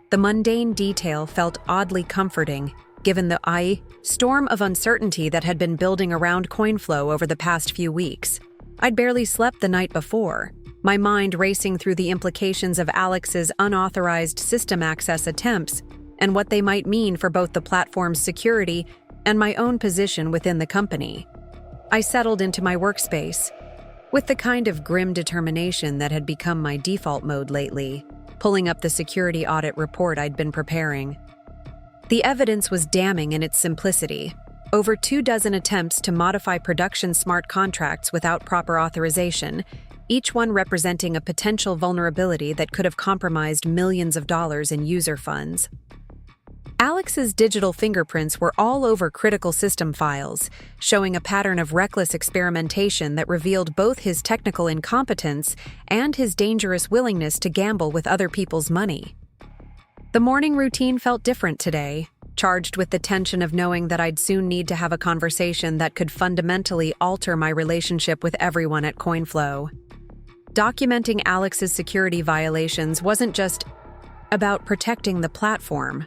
Speaker 1: The mundane detail felt oddly comforting, given the storm of uncertainty that had been building around CoinFlow over the past few weeks. I'd barely slept the night before, my mind racing through the implications of Alex's unauthorized system access attempts and what they might mean for both the platform's security and my own position within the company. I settled into my workspace, with the kind of grim determination that had become my default mode lately, pulling up the security audit report I'd been preparing. The evidence was damning in its simplicity. Over 24 attempts to modify production smart contracts without proper authorization, each one representing a potential vulnerability that could have compromised millions of dollars in user funds. Alex's digital fingerprints were all over critical system files, showing a pattern of reckless experimentation that revealed both his technical incompetence and his dangerous willingness to gamble with other people's money. The morning routine felt different today, charged with the tension of knowing that I'd soon need to have a conversation that could fundamentally alter my relationship with everyone at CoinFlow. Documenting Alex's security violations wasn't just about protecting the platform.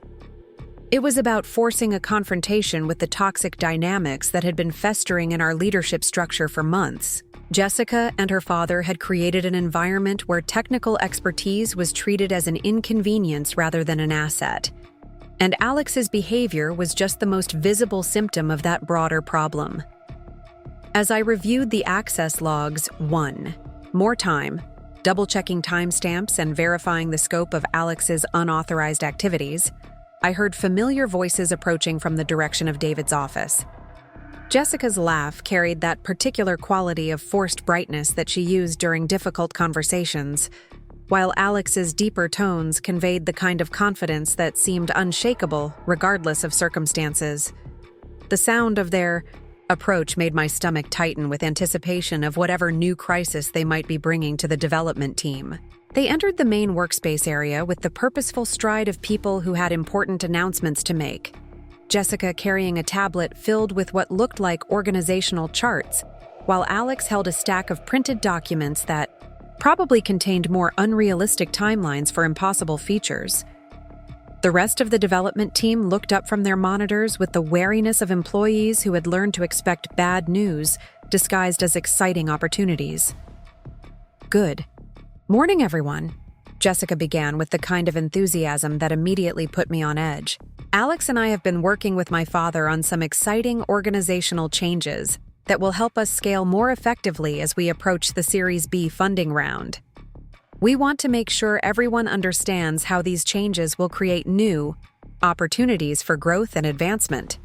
Speaker 1: It was about forcing a confrontation with the toxic dynamics that had been festering in our leadership structure for months. Jessica and her father had created an environment where technical expertise was treated as an inconvenience rather than an asset. And Alex's behavior was just the most visible symptom of that broader problem. As I reviewed the access logs, more time, double-checking timestamps and verifying the scope of Alex's unauthorized activities, I heard familiar voices approaching from the direction of David's office. Jessica's laugh carried that particular quality of forced brightness that she used during difficult conversations, while Alex's deeper tones conveyed the kind of confidence that seemed unshakable regardless of circumstances. The sound of their approach made my stomach tighten with anticipation of whatever new crisis they might be bringing to the development team. They entered the main workspace area with the purposeful stride of people who had important announcements to make. Jessica carrying a tablet filled with what looked like organizational charts, while Alex held a stack of printed documents that probably contained more unrealistic timelines for impossible features. The rest of the development team looked up from their monitors with the wariness of employees who had learned to expect bad news disguised as exciting opportunities. Good. Morning, everyone. Jessica began with the kind of enthusiasm that immediately put me on edge. Alex and I have been working with my father on some exciting organizational changes that will help us scale more effectively as we approach the Series B funding round. We want to make sure everyone understands how these changes will create new opportunities for growth and advancement.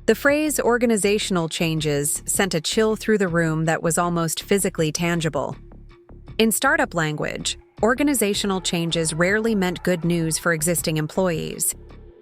Speaker 1: The phrase organizational changes sent a chill through the room that was almost physically tangible. In startup language, organizational changes rarely meant good news for existing employees,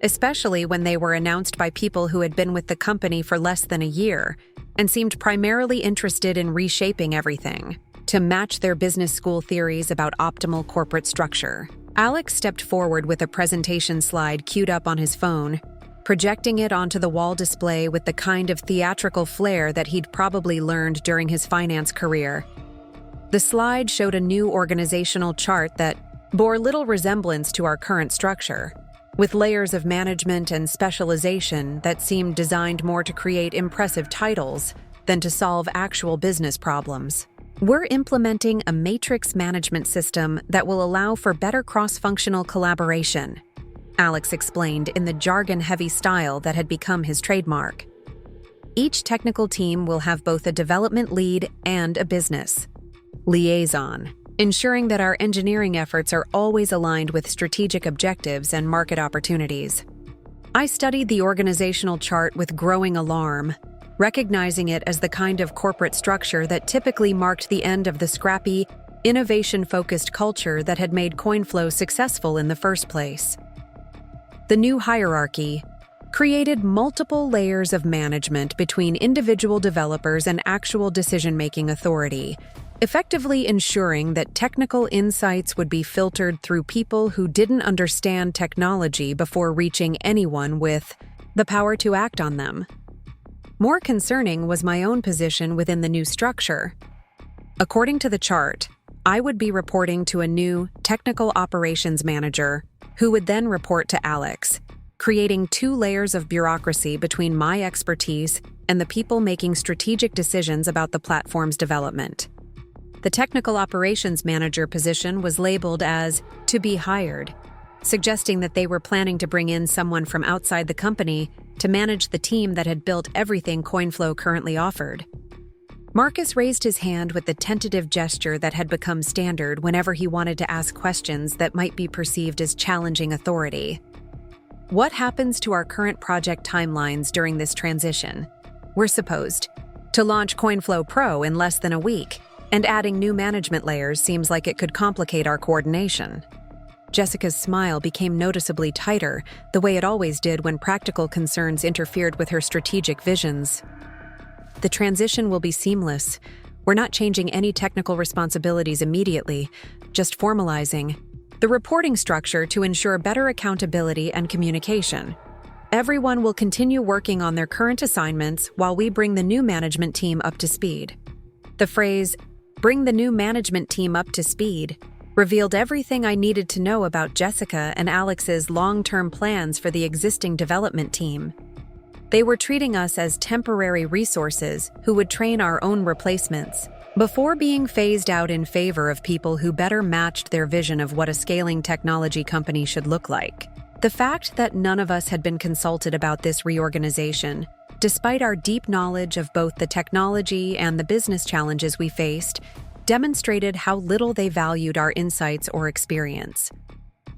Speaker 1: especially when they were announced by people who had been with the company for less than a year and seemed primarily interested in reshaping everything to match their business school theories about optimal corporate structure. Alex stepped forward with a presentation slide queued up on his phone, projecting it onto the wall display with the kind of theatrical flair that he'd probably learned during his finance career. The slide showed a new organizational chart that bore little resemblance to our current structure. with layers of management and specialization that seemed designed more to create impressive titles than to solve actual business problems. We're implementing a matrix management system that will allow for better cross-functional collaboration, Alex explained in the jargon-heavy style that had become his trademark. Each technical team will have both a development lead and a business liaison, ensuring that our engineering efforts are always aligned with strategic objectives and market opportunities. I studied the organizational chart with growing alarm, recognizing it as the kind of corporate structure that typically marked the end of the scrappy, innovation-focused culture that had made CoinFlow successful in the first place. The new hierarchy created multiple layers of management between individual developers and actual decision-making authority, effectively ensuring that technical insights would be filtered through people who didn't understand technology before reaching anyone with the power to act on them. More concerning was my own position within the new structure. According to the chart, I would be reporting to a new technical operations manager, who would then report to Alex, creating 2 layers of bureaucracy between my expertise and the people making strategic decisions about the platform's development. The technical operations manager position was labeled as to be hired, suggesting that they were planning to bring in someone from outside the company to manage the team that had built everything CoinFlow currently offered. Marcus raised his hand with the tentative gesture that had become standard whenever he wanted to ask questions that might be perceived as challenging authority. What happens to our current project timelines during this transition? We're supposed to launch CoinFlow Pro in less than a week, and adding new management layers seems like it could complicate our coordination. Jessica's smile became noticeably tighter, the way it always did when practical concerns interfered with her strategic visions. The transition will be seamless. We're not changing any technical responsibilities immediately, just formalizing the reporting structure to ensure better accountability and communication. Everyone will continue working on their current assignments while we bring the new management team up to speed. The phrase, "bring the new management team up to speed," revealed everything I needed to know about Jessica and Alex's long-term plans for the existing development team. They were treating us as temporary resources who would train our own replacements, before being phased out in favor of people who better matched their vision of what a scaling technology company should look like. The fact that none of us had been consulted about this reorganization, despite our deep knowledge of both the technology and the business challenges we faced, demonstrated how little they valued our insights or experience.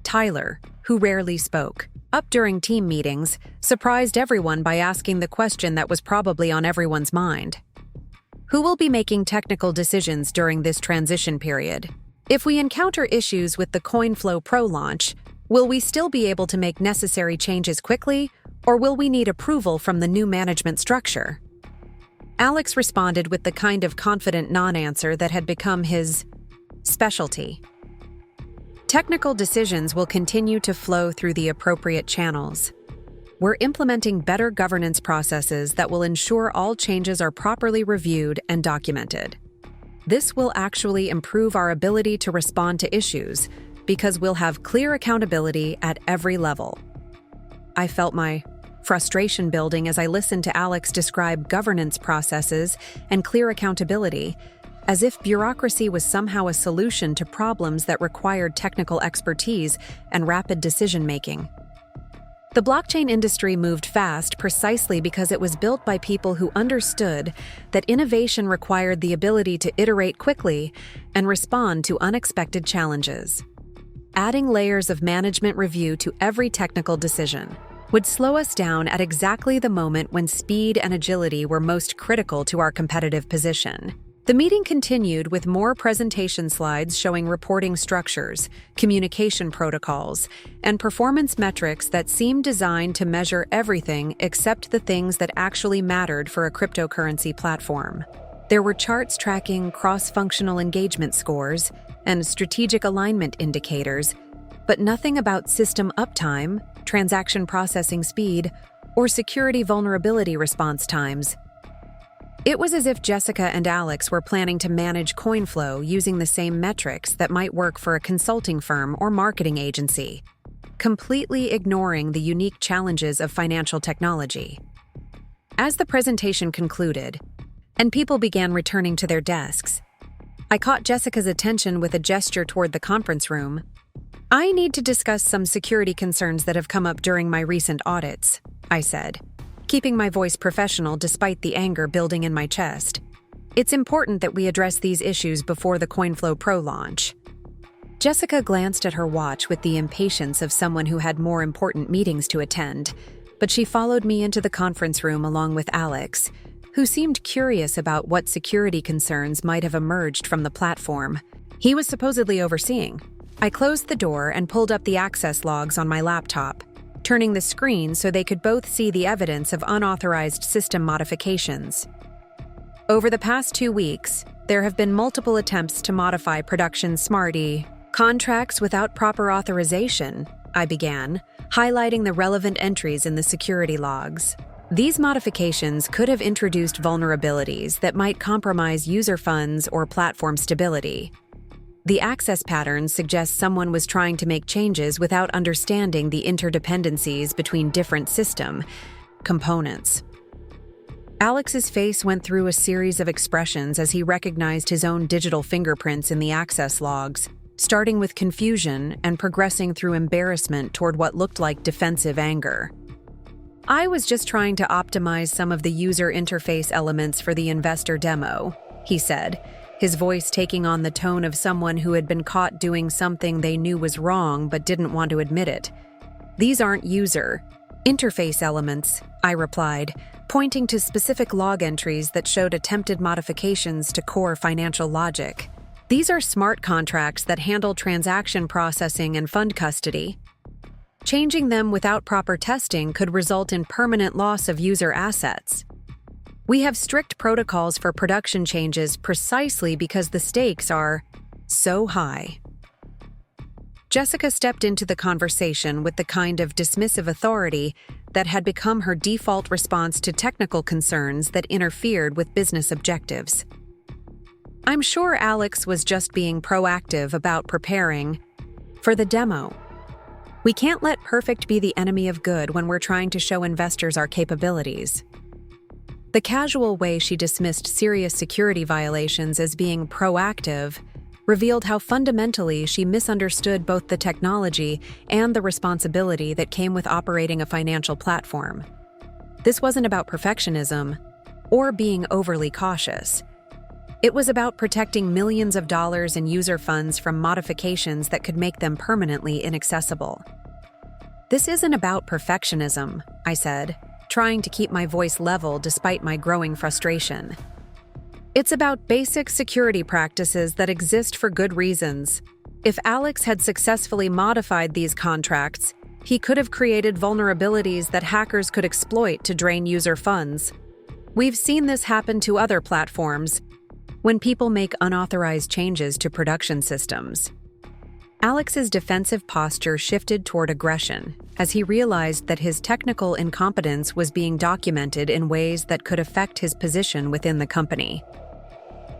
Speaker 1: Tyler, who rarely spoke, up during team meetings, surprised everyone by asking the question that was probably on everyone's mind. Who will be making technical decisions during this transition period? If we encounter issues with the CoinFlow Pro launch, will we still be able to make necessary changes quickly, or will we need approval from the new management structure? Alex responded with the kind of confident non-answer that had become his specialty. Technical decisions will continue to flow through the appropriate channels. We're implementing better governance processes that will ensure all changes are properly reviewed and documented. This will actually improve our ability to respond to issues because we'll have clear accountability at every level. I felt my frustration building as I listened to Alex describe governance processes and clear accountability, as if bureaucracy was somehow a solution to problems that required technical expertise and rapid decision-making. The blockchain industry moved fast precisely because it was built by people who understood that innovation required the ability to iterate quickly and respond to unexpected challenges. Adding layers of management review to every technical decision would slow us down at exactly the moment when speed and agility were most critical to our competitive position. The meeting continued with more presentation slides showing reporting structures, communication protocols, and performance metrics that seemed designed to measure everything except the things that actually mattered for a cryptocurrency platform. There were charts tracking cross-functional engagement scores and strategic alignment indicators, but nothing about system uptime, transaction processing speed, or security vulnerability response times. It was as if Jessica and Alex were planning to manage CoinFlow using the same metrics that might work for a consulting firm or marketing agency. completely ignoring the unique challenges of financial technology. As the presentation concluded, and people began returning to their desks, I caught Jessica's attention with a gesture toward the conference room. "I need to discuss some security concerns that have come up during my recent audits," I said, keeping my voice professional despite the anger building in my chest. "It's important that we address these issues before the CoinFlow Pro launch." Jessica glanced at her watch with the impatience of someone who had more important meetings to attend, but she followed me into the conference room along with Alex, who seemed curious about what security concerns might have emerged from the platform he was supposedly overseeing. I closed the door and pulled up the access logs on my laptop, turning the screen so they could both see the evidence of unauthorized system modifications. Over the past 2 weeks, there have been multiple attempts to modify production Smarty contracts without proper authorization, I began, highlighting the relevant entries in the security logs. These modifications could have introduced vulnerabilities that might compromise user funds or platform stability. The access patterns suggest someone was trying to make changes without understanding the interdependencies between different system components. Alex's face went through a series of expressions as he recognized his own digital fingerprints in the access logs, starting with confusion and progressing through embarrassment toward what looked like defensive anger. "I was just trying to optimize some of the user interface elements for the investor demo," he said, his voice taking on the tone of someone who had been caught doing something they knew was wrong but didn't want to admit it. "These aren't user interface elements," I replied, pointing to specific log entries that showed attempted modifications to core financial logic. "These are smart contracts that handle transaction processing and fund custody. Changing them without proper testing could result in permanent loss of user assets. We have strict protocols for production changes precisely because the stakes are so high." Jessica stepped into the conversation with the kind of dismissive authority that had become her default response to technical concerns that interfered with business objectives. "I'm sure Alex was just being proactive about preparing for the demo. We can't let perfect be the enemy of good when we're trying to show investors our capabilities." The casual way she dismissed serious security violations as being proactive revealed how fundamentally she misunderstood both the technology and the responsibility that came with operating a financial platform. This wasn't about perfectionism or being overly cautious. It was about protecting millions of dollars in user funds from modifications that could make them permanently inaccessible. "This isn't about perfectionism," I said, trying to keep my voice level despite my growing frustration. "It's about basic security practices that exist for good reasons. If Alex had successfully modified these contracts, he could have created vulnerabilities that hackers could exploit to drain user funds. We've seen this happen to other platforms when people make unauthorized changes to production systems." Alex's defensive posture shifted toward aggression as he realized that his technical incompetence was being documented in ways that could affect his position within the company.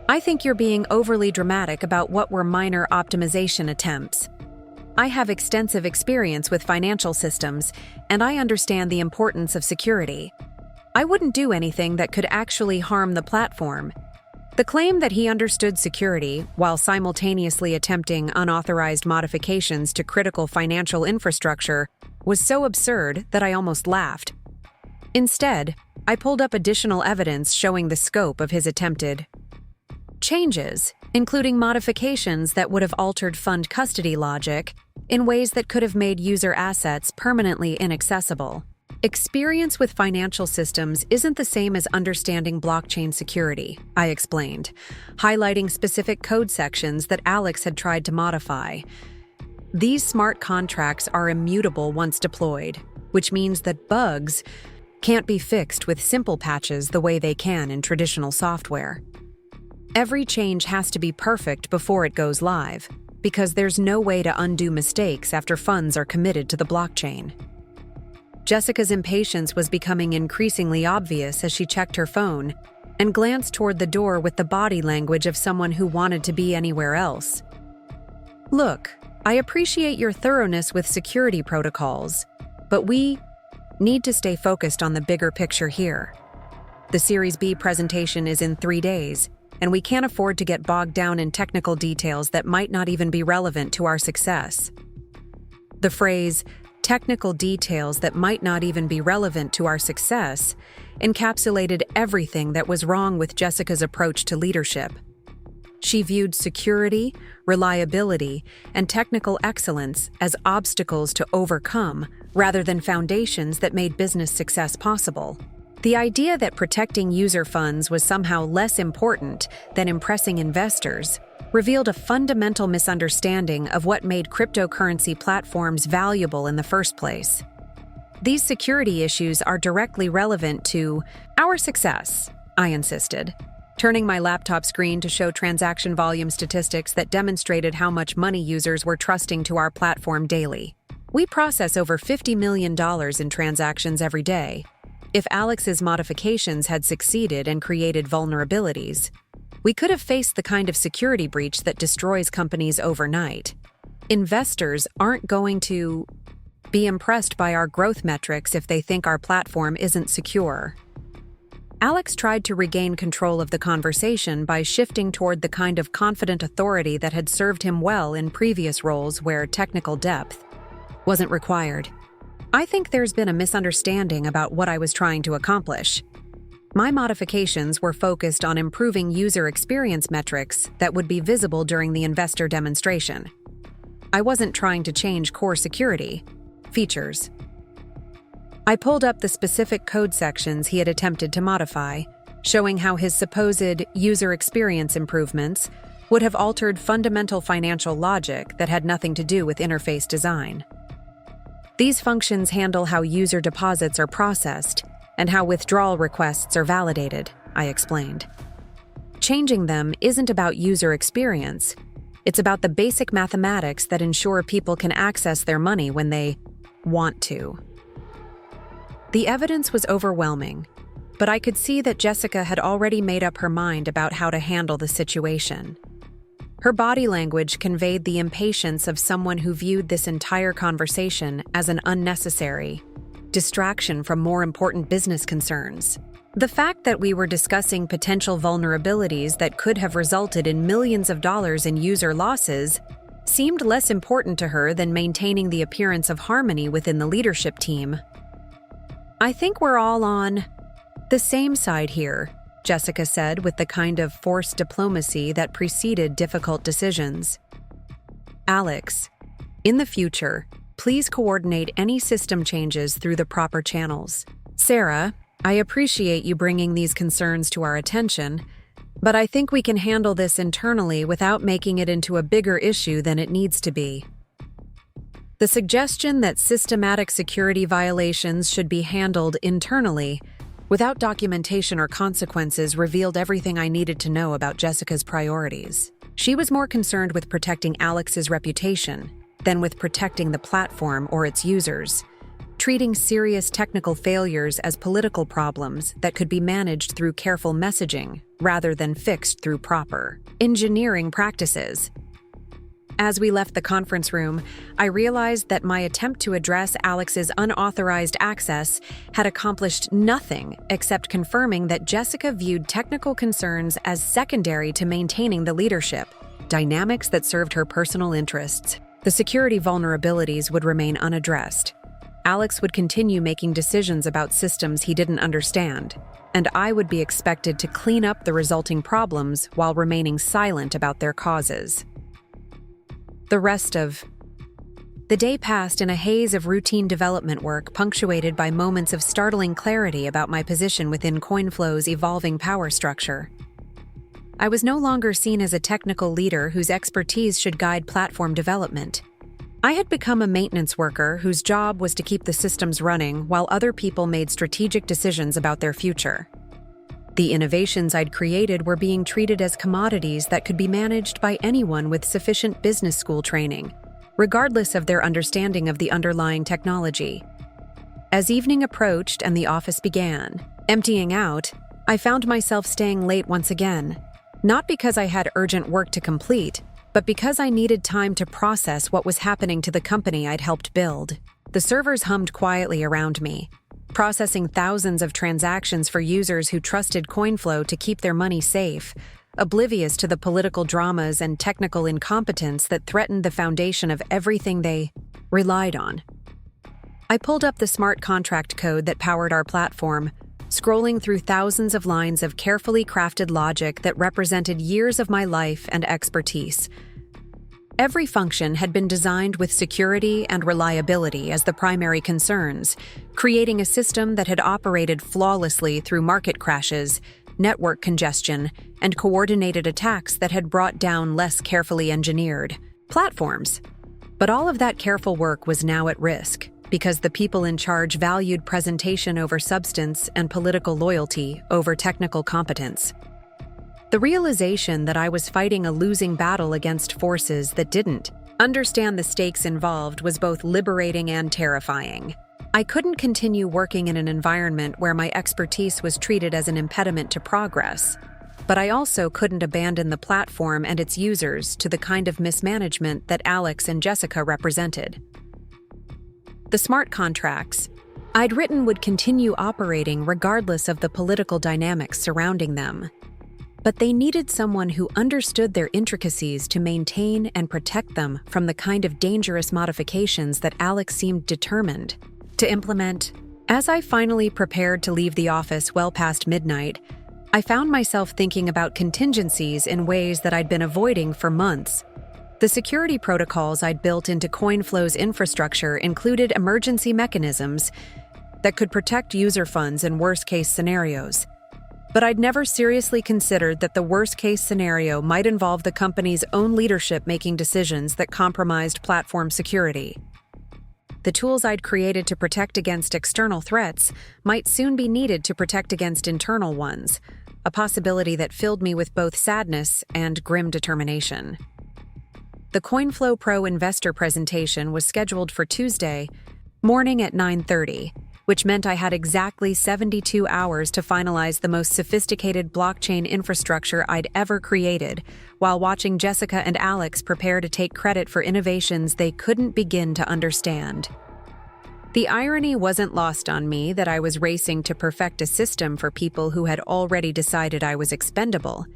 Speaker 1: "I think you're being overly dramatic about what were minor optimization attempts. I have extensive experience with financial systems, and I understand the importance of security. I wouldn't do anything that could actually harm the platform." The claim that he understood security while simultaneously attempting unauthorized modifications to critical financial infrastructure was so absurd that I almost laughed. Instead, I pulled up additional evidence showing the scope of his attempted changes, including modifications that would have altered fund custody logic in ways that could have made user assets permanently inaccessible. Experience with financial systems isn't the same as understanding blockchain security, I explained, highlighting specific code sections that Alex had tried to modify. These smart contracts are immutable once deployed, which means that bugs can't be fixed with simple patches the way they can in traditional software. Every change has to be perfect before it goes live, because there's no way to undo mistakes after funds are committed to the blockchain. Jessica's impatience was becoming increasingly obvious as she checked her phone and glanced toward the door with the body language of someone who wanted to be anywhere else. "Look, I appreciate your thoroughness with security protocols, but we need to stay focused on the bigger picture here. The Series B presentation is in 3 days, and we can't afford to get bogged down in technical details that might not even be relevant to our success. The phrase, technical details that might not even be relevant to our success, encapsulated everything that was wrong with Jessica's approach to leadership. She viewed security, reliability, and technical excellence as obstacles to overcome rather than foundations that made business success possible. The idea that protecting user funds was somehow less important than impressing investors revealed a fundamental misunderstanding of what made cryptocurrency platforms valuable in the first place. These security issues are directly relevant to our success, I insisted, turning my laptop screen to show transaction volume statistics that demonstrated how much money users were trusting to our platform daily. We process over $50 million in transactions every day. If Alex's modifications had succeeded and created vulnerabilities, we could have faced the kind of security breach that destroys companies overnight. Investors aren't going to be impressed by our growth metrics if they think our platform isn't secure. Alex tried to regain control of the conversation by shifting toward the kind of confident authority that had served him well in previous roles where technical depth wasn't required. I think there's been a misunderstanding about what I was trying to accomplish. My modifications were focused on improving user experience metrics that would be visible during the investor demonstration. I wasn't trying to change core security features. I pulled up the specific code sections he had attempted to modify, showing how his supposed user experience improvements would have altered fundamental financial logic that had nothing to do with interface design. These functions handle how user deposits are processed and how withdrawal requests are validated, I explained. Changing them isn't about user experience. It's about the basic mathematics that ensure people can access their money when they want to. The evidence was overwhelming, but I could see that Jessica had already made up her mind about how to handle the situation. Her body language conveyed the impatience of someone who viewed this entire conversation as an unnecessary distraction from more important business concerns. The fact that we were discussing potential vulnerabilities that could have resulted in millions of dollars in user losses seemed less important to her than maintaining the appearance of harmony within the leadership team. I think we're all on the same side here, Jessica said with the kind of forced diplomacy that preceded difficult decisions. Alex, in the future, please coordinate any system changes through the proper channels. Sarah, I appreciate you bringing these concerns to our attention, but I think we can handle this internally without making it into a bigger issue than it needs to be. The suggestion that systematic security violations should be handled internally without documentation or consequences revealed everything I needed to know about Jessica's priorities. She was more concerned with protecting Alex's reputation than with protecting the platform or its users, treating serious technical failures as political problems that could be managed through careful messaging rather than fixed through proper engineering practices. As we left the conference room, I realized that my attempt to address Alex's unauthorized access had accomplished nothing except confirming that Jessica viewed technical concerns as secondary to maintaining the leadership, dynamics that served her personal interests. The security vulnerabilities would remain unaddressed. Alex would continue making decisions about systems he didn't understand, and I would be expected to clean up the resulting problems while remaining silent about their causes. The rest of the day passed in a haze of routine development work punctuated by moments of startling clarity about my position within CoinFlow's evolving power structure. I was no longer seen as a technical leader whose expertise should guide platform development. I had become a maintenance worker whose job was to keep the systems running while other people made strategic decisions about their future. The innovations I'd created were being treated as commodities that could be managed by anyone with sufficient business school training, regardless of their understanding of the underlying technology. As evening approached and the office began emptying out, I found myself staying late once again, not because I had urgent work to complete, but because I needed time to process what was happening to the company I'd helped build. The servers hummed quietly around me, processing thousands of transactions for users who trusted CoinFlow to keep their money safe, oblivious to the political dramas and technical incompetence that threatened the foundation of everything they relied on. I pulled up the smart contract code that powered our platform, scrolling through thousands of lines of carefully crafted logic that represented years of my life and expertise. Every function had been designed with security and reliability as the primary concerns, creating a system that had operated flawlessly through market crashes, network congestion, and coordinated attacks that had brought down less carefully engineered platforms. But all of that careful work was now at risk, because the people in charge valued presentation over substance and political loyalty over technical competence. The realization that I was fighting a losing battle against forces that didn't understand the stakes involved was both liberating and terrifying. I couldn't continue working in an environment where my expertise was treated as an impediment to progress, but I also couldn't abandon the platform and its users to the kind of mismanagement that Alex and Jessica represented. The smart contracts I'd written would continue operating regardless of the political dynamics surrounding them. But they needed someone who understood their intricacies to maintain and protect them from the kind of dangerous modifications that Alex seemed determined to implement. As I finally prepared to leave the office well past midnight, I found myself thinking about contingencies in ways that I'd been avoiding for months. The security protocols I'd built into CoinFlow's infrastructure included emergency mechanisms that could protect user funds in worst-case scenarios. But I'd never seriously considered that the worst-case scenario might involve the company's own leadership making decisions that compromised platform security. The tools I'd created to protect against external threats might soon be needed to protect against internal ones, a possibility that filled me with both sadness and grim determination. The CoinFlow Pro investor presentation was scheduled for Tuesday morning at 9:30, which meant I had exactly 72 hours to finalize the most sophisticated blockchain infrastructure I'd ever created, while watching Jessica and Alex prepare to take credit for innovations they couldn't begin to understand. The irony wasn't lost on me that I was racing to perfect a system for people who had already decided I was expendable,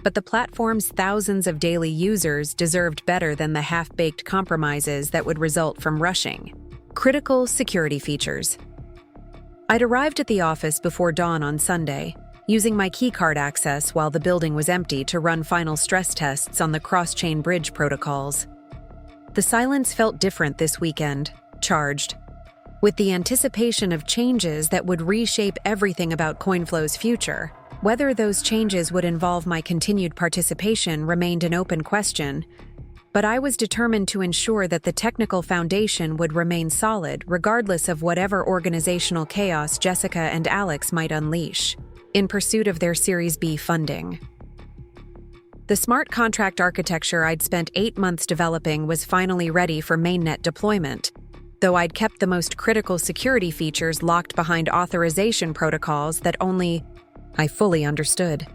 Speaker 1: but the platform's thousands of daily users deserved better than the half-baked compromises that would result from rushing critical security features. I'd arrived at the office before dawn on Sunday, using my keycard access while the building was empty to run final stress tests on the cross-chain bridge protocols. The silence felt different this weekend, charged, with the anticipation of changes that would reshape everything about CoinFlow's future. Whether those changes would involve my continued participation remained an open question, but I was determined to ensure that the technical foundation would remain solid regardless of whatever organizational chaos Jessica and Alex might unleash in pursuit of their Series B funding. The smart contract architecture I'd spent 8 months developing was finally ready for mainnet deployment, though I'd kept the most critical security features locked behind authorization protocols that only I fully understood.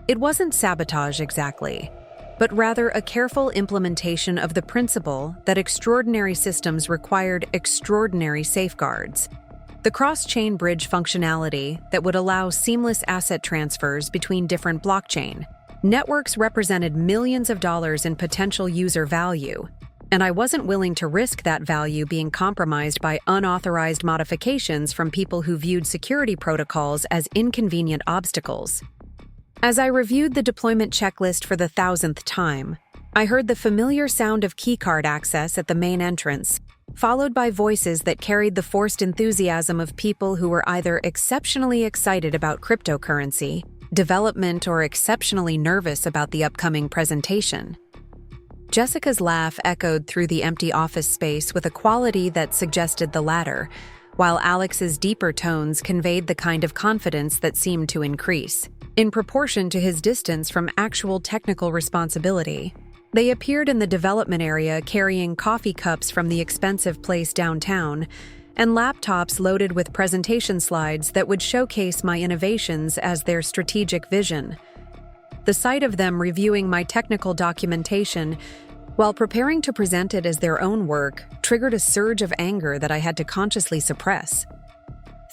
Speaker 1: It wasn't sabotage exactly, but rather a careful implementation of the principle that extraordinary systems required extraordinary safeguards. The cross-chain bridge functionality that would allow seamless asset transfers between different blockchain networks represented millions of dollars in potential user value, and I wasn't willing to risk that value being compromised by unauthorized modifications from people who viewed security protocols as inconvenient obstacles. As I reviewed the deployment checklist for the 1,000th time, I heard the familiar sound of keycard access at the main entrance, followed by voices that carried the forced enthusiasm of people who were either exceptionally excited about cryptocurrency, development, or exceptionally nervous about the upcoming presentation. Jessica's laugh echoed through the empty office space with a quality that suggested the latter, while Alex's deeper tones conveyed the kind of confidence that seemed to increase in proportion to his distance from actual technical responsibility. They appeared in the development area carrying coffee cups from the expensive place downtown and laptops loaded with presentation slides that would showcase my innovations as their strategic vision. The sight of them reviewing my technical documentation while preparing to present it as their own work triggered a surge of anger that I had to consciously suppress.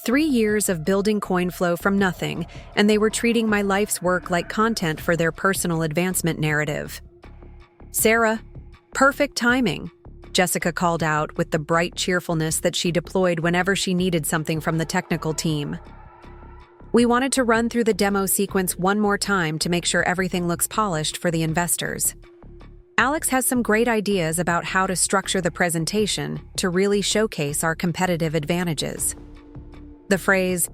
Speaker 1: 3 years of building CoinFlow from nothing, and they were treating my life's work like content for their personal advancement narrative. "Sarah, perfect timing," Jessica called out with the bright cheerfulness that she deployed whenever she needed something from the technical team. "We wanted to run through the demo sequence one more time to make sure everything looks polished for the investors. Alex has some great ideas about how to structure the presentation to really showcase our competitive advantages." The phrase,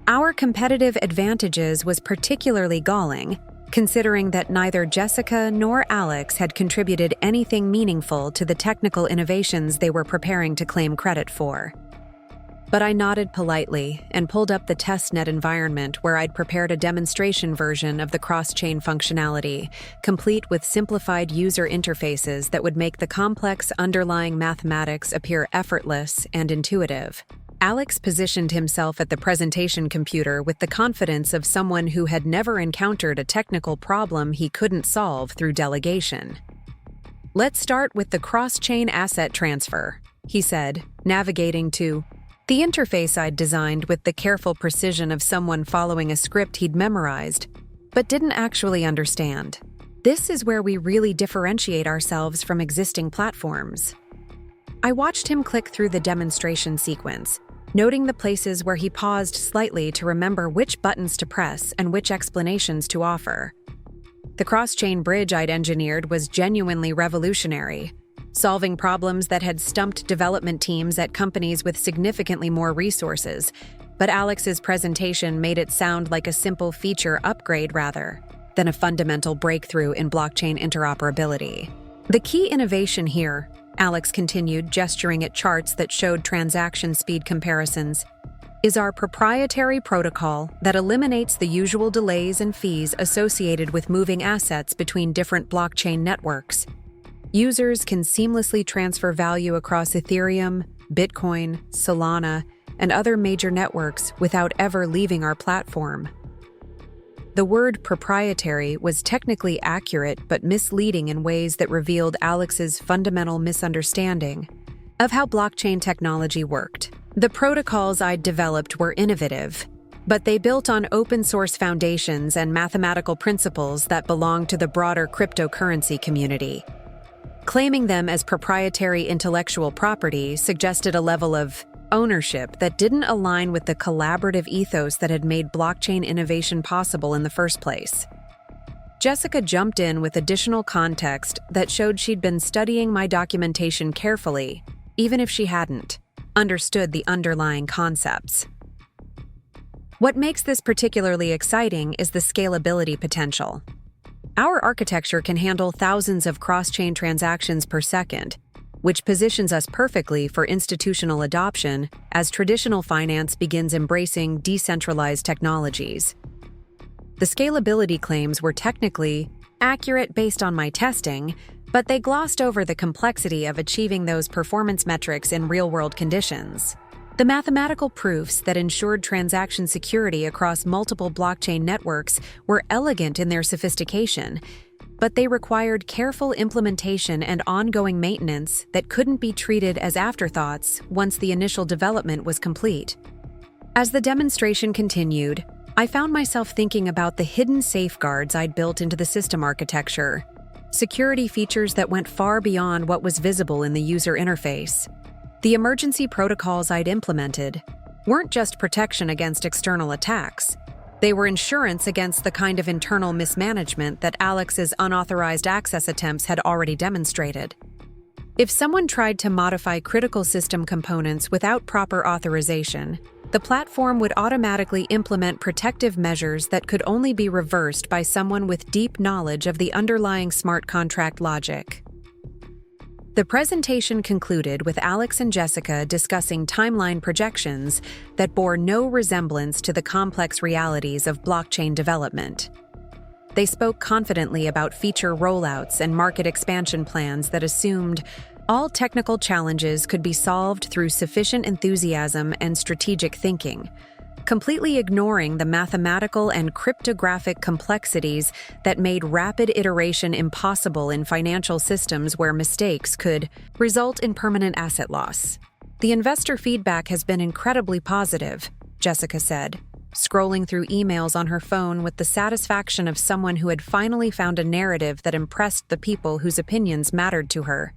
Speaker 1: "our competitive advantages," was particularly galling, considering that neither Jessica nor Alex had contributed anything meaningful to the technical innovations they were preparing to claim credit for. But I nodded politely and pulled up the testnet environment where I'd prepared a demonstration version of the cross-chain functionality, complete with simplified user interfaces that would make the complex underlying mathematics appear effortless and intuitive. Alex positioned himself at the presentation computer with the confidence of someone who had never encountered a technical problem he couldn't solve through delegation. "Let's start with the cross-chain asset transfer," he said, navigating to the interface I'd designed with the careful precision of someone following a script he'd memorized, but didn't actually understand. "This is where we really differentiate ourselves from existing platforms." I watched him click through the demonstration sequence, noting the places where he paused slightly to remember which buttons to press and which explanations to offer. The cross-chain bridge I'd engineered was genuinely revolutionary, solving problems that had stumped development teams at companies with significantly more resources, but Alex's presentation made it sound like a simple feature upgrade rather than a fundamental breakthrough in blockchain interoperability. "The key innovation here," Alex continued, gesturing at charts that showed transaction speed comparisons, "is our proprietary protocol that eliminates the usual delays and fees associated with moving assets between different blockchain networks. Users can seamlessly transfer value across Ethereum, Bitcoin, Solana, and other major networks without ever leaving our platform." The word proprietary was technically accurate but misleading in ways that revealed Alex's fundamental misunderstanding of how blockchain technology worked. The protocols I'd developed were innovative, but they built on open-source foundations and mathematical principles that belong to the broader cryptocurrency community. Claiming them as proprietary intellectual property suggested a level of ownership that didn't align with the collaborative ethos that had made blockchain innovation possible in the first place. Jessica jumped in with additional context that showed she'd been studying my documentation carefully, even if she hadn't understood the underlying concepts. "What makes this particularly exciting is the scalability potential. Our architecture can handle thousands of cross-chain transactions per second, which positions us perfectly for institutional adoption as traditional finance begins embracing decentralized technologies." The scalability claims were technically accurate based on my testing, but they glossed over the complexity of achieving those performance metrics in real-world conditions. The mathematical proofs that ensured transaction security across multiple blockchain networks were elegant in their sophistication, but they required careful implementation and ongoing maintenance that couldn't be treated as afterthoughts once the initial development was complete. As the demonstration continued, I found myself thinking about the hidden safeguards I'd built into the system architecture, security features that went far beyond what was visible in the user interface. The emergency protocols I'd implemented weren't just protection against external attacks. They were insurance against the kind of internal mismanagement that Alex's unauthorized access attempts had already demonstrated. If someone tried to modify critical system components without proper authorization, the platform would automatically implement protective measures that could only be reversed by someone with deep knowledge of the underlying smart contract logic. The presentation concluded with Alex and Jessica discussing timeline projections that bore no resemblance to the complex realities of blockchain development. They spoke confidently about feature rollouts and market expansion plans that assumed all technical challenges could be solved through sufficient enthusiasm and strategic thinking, completely ignoring the mathematical and cryptographic complexities that made rapid iteration impossible in financial systems where mistakes could result in permanent asset loss. "The investor feedback has been incredibly positive," Jessica said, scrolling through emails on her phone with the satisfaction of someone who had finally found a narrative that impressed the people whose opinions mattered to her.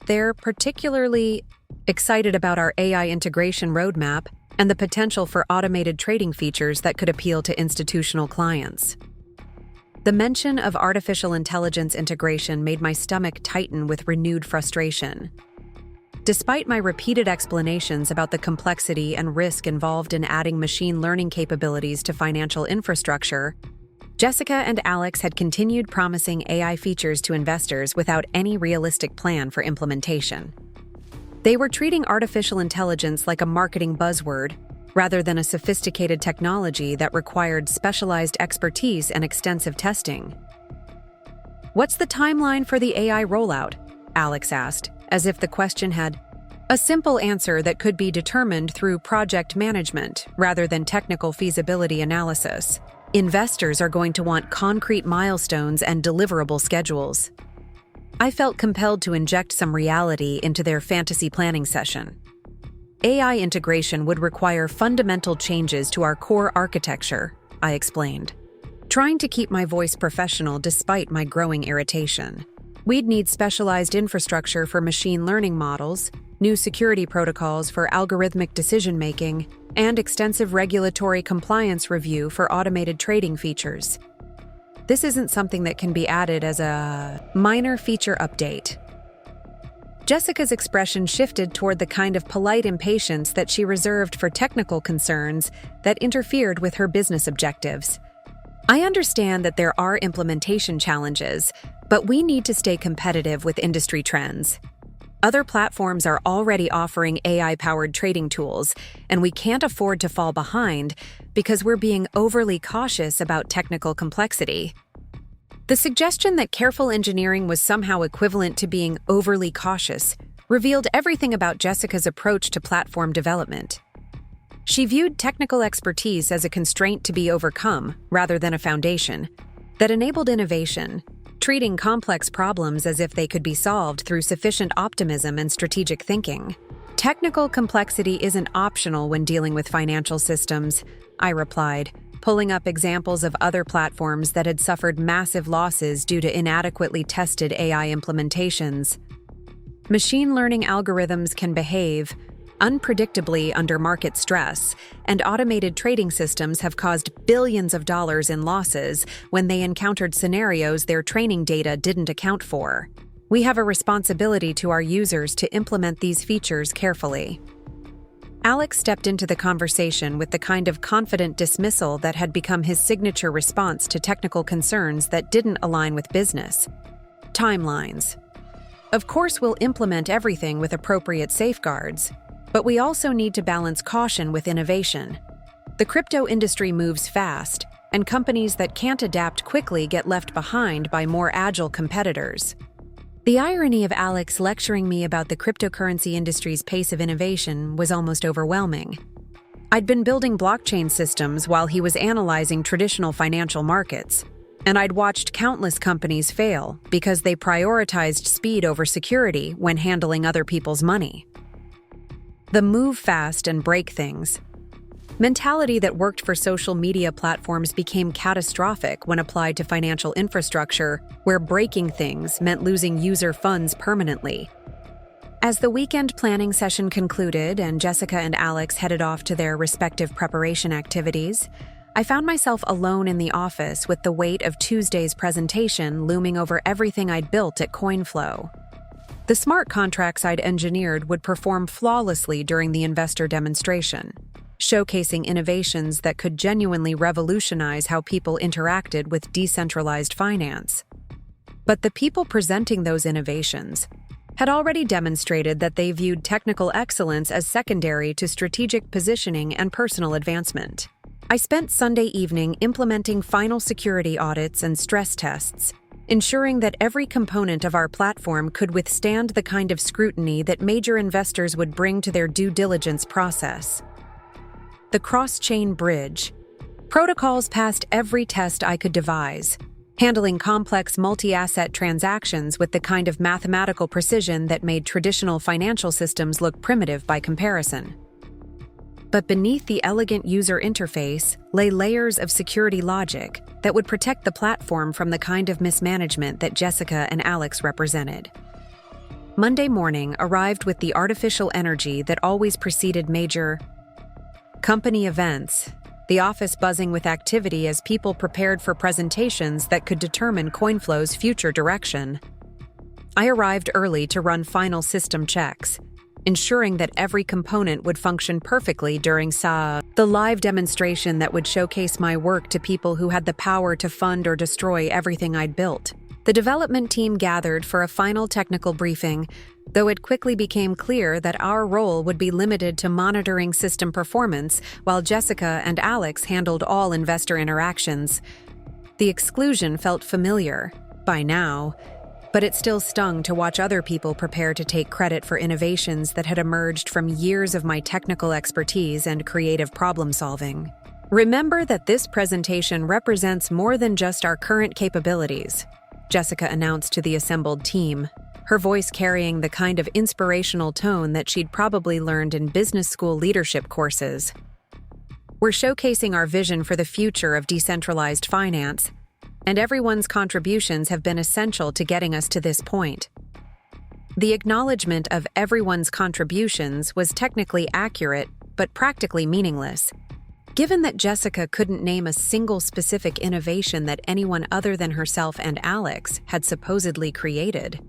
Speaker 1: "They're particularly excited about our AI integration roadmap and the potential for automated trading features that could appeal to institutional clients." The mention of artificial intelligence integration made my stomach tighten with renewed frustration. Despite my repeated explanations about the complexity and risk involved in adding machine learning capabilities to financial infrastructure, Jessica and Alex had continued promising AI features to investors without any realistic plan for implementation. They were treating artificial intelligence like a marketing buzzword, rather than a sophisticated technology that required specialized expertise and extensive testing. "What's the timeline for the AI rollout?" Alex asked, as if the question had a simple answer that could be determined through project management rather than technical feasibility analysis. "Investors are going to want concrete milestones and deliverable schedules." I felt compelled to inject some reality into their fantasy planning session. "AI integration would require fundamental changes to our core architecture," I explained, trying to keep my voice professional despite my growing irritation. "We'd need specialized infrastructure for machine learning models, new security protocols for algorithmic decision-making, and extensive regulatory compliance review for automated trading features. This isn't something that can be added as a minor feature update." Jessica's expression shifted toward the kind of polite impatience that she reserved for technical concerns that interfered with her business objectives. "I understand that there are implementation challenges, but we need to stay competitive with industry trends. Other platforms are already offering AI-powered trading tools, and we can't afford to fall behind because we're being overly cautious about technical complexity." The suggestion that careful engineering was somehow equivalent to being overly cautious revealed everything about Jessica's approach to platform development. She viewed technical expertise as a constraint to be overcome rather than a foundation that enabled innovation, treating complex problems as if they could be solved through sufficient optimism and strategic thinking. "Technical complexity isn't optional when dealing with financial systems," I replied, pulling up examples of other platforms that had suffered massive losses due to inadequately tested AI implementations. "Machine learning algorithms can behave unpredictably under market stress, and automated trading systems have caused billions of dollars in losses when they encountered scenarios their training data didn't account for. We have a responsibility to our users to implement these features carefully." Alex stepped into the conversation with the kind of confident dismissal that had become his signature response to technical concerns that didn't align with business. "Timelines. Of course, we'll implement everything with appropriate safeguards, but we also need to balance caution with innovation. The crypto industry moves fast, and companies that can't adapt quickly get left behind by more agile competitors." The irony of Alex lecturing me about the cryptocurrency industry's pace of innovation was almost overwhelming. I'd been building blockchain systems while he was analyzing traditional financial markets, and I'd watched countless companies fail because they prioritized speed over security when handling other people's money. The move fast and break things mentality that worked for social media platforms became catastrophic when applied to financial infrastructure, where breaking things meant losing user funds permanently. As the weekend planning session concluded and Jessica and Alex headed off to their respective preparation activities, I found myself alone in the office with the weight of Tuesday's presentation looming over everything I'd built at CoinFlow. The smart contracts I'd engineered would perform flawlessly during the investor demonstration, showcasing innovations that could genuinely revolutionize how people interacted with decentralized finance. But the people presenting those innovations had already demonstrated that they viewed technical excellence as secondary to strategic positioning and personal advancement. I spent Sunday evening implementing final security audits and stress tests, ensuring that every component of our platform could withstand the kind of scrutiny that major investors would bring to their due diligence process. the cross-chain bridge. Protocols passed every test I could devise, handling complex multi-asset transactions with the kind of mathematical precision that made traditional financial systems look primitive by comparison. But beneath the elegant user interface lay layers of security logic that would protect the platform from the kind of mismanagement that Jessica and Alex represented. Monday morning arrived with the artificial energy that always preceded major company events, the office buzzing with activity as people prepared for presentations that could determine CoinFlow's future direction. I arrived early to run final system checks, ensuring that every component would function perfectly during the live demonstration that would showcase my work to people who had the power to fund or destroy everything I'd built. The development team gathered for a final technical briefing, though it quickly became clear that our role would be limited to monitoring system performance while Jessica and Alex handled all investor interactions. The exclusion felt familiar by now, but it still stung to watch other people prepare to take credit for innovations that had emerged from years of my technical expertise and creative problem-solving. Remember that this presentation represents more than just our current capabilities, Jessica announced to the assembled team, her voice carrying the kind of inspirational tone that she'd probably learned in business school leadership courses. We're showcasing our vision for the future of decentralized finance, and everyone's contributions have been essential to getting us to this point. The acknowledgement of everyone's contributions was technically accurate, but practically meaningless. Given that Jessica couldn't name a single specific innovation that anyone other than herself and Alex had supposedly created,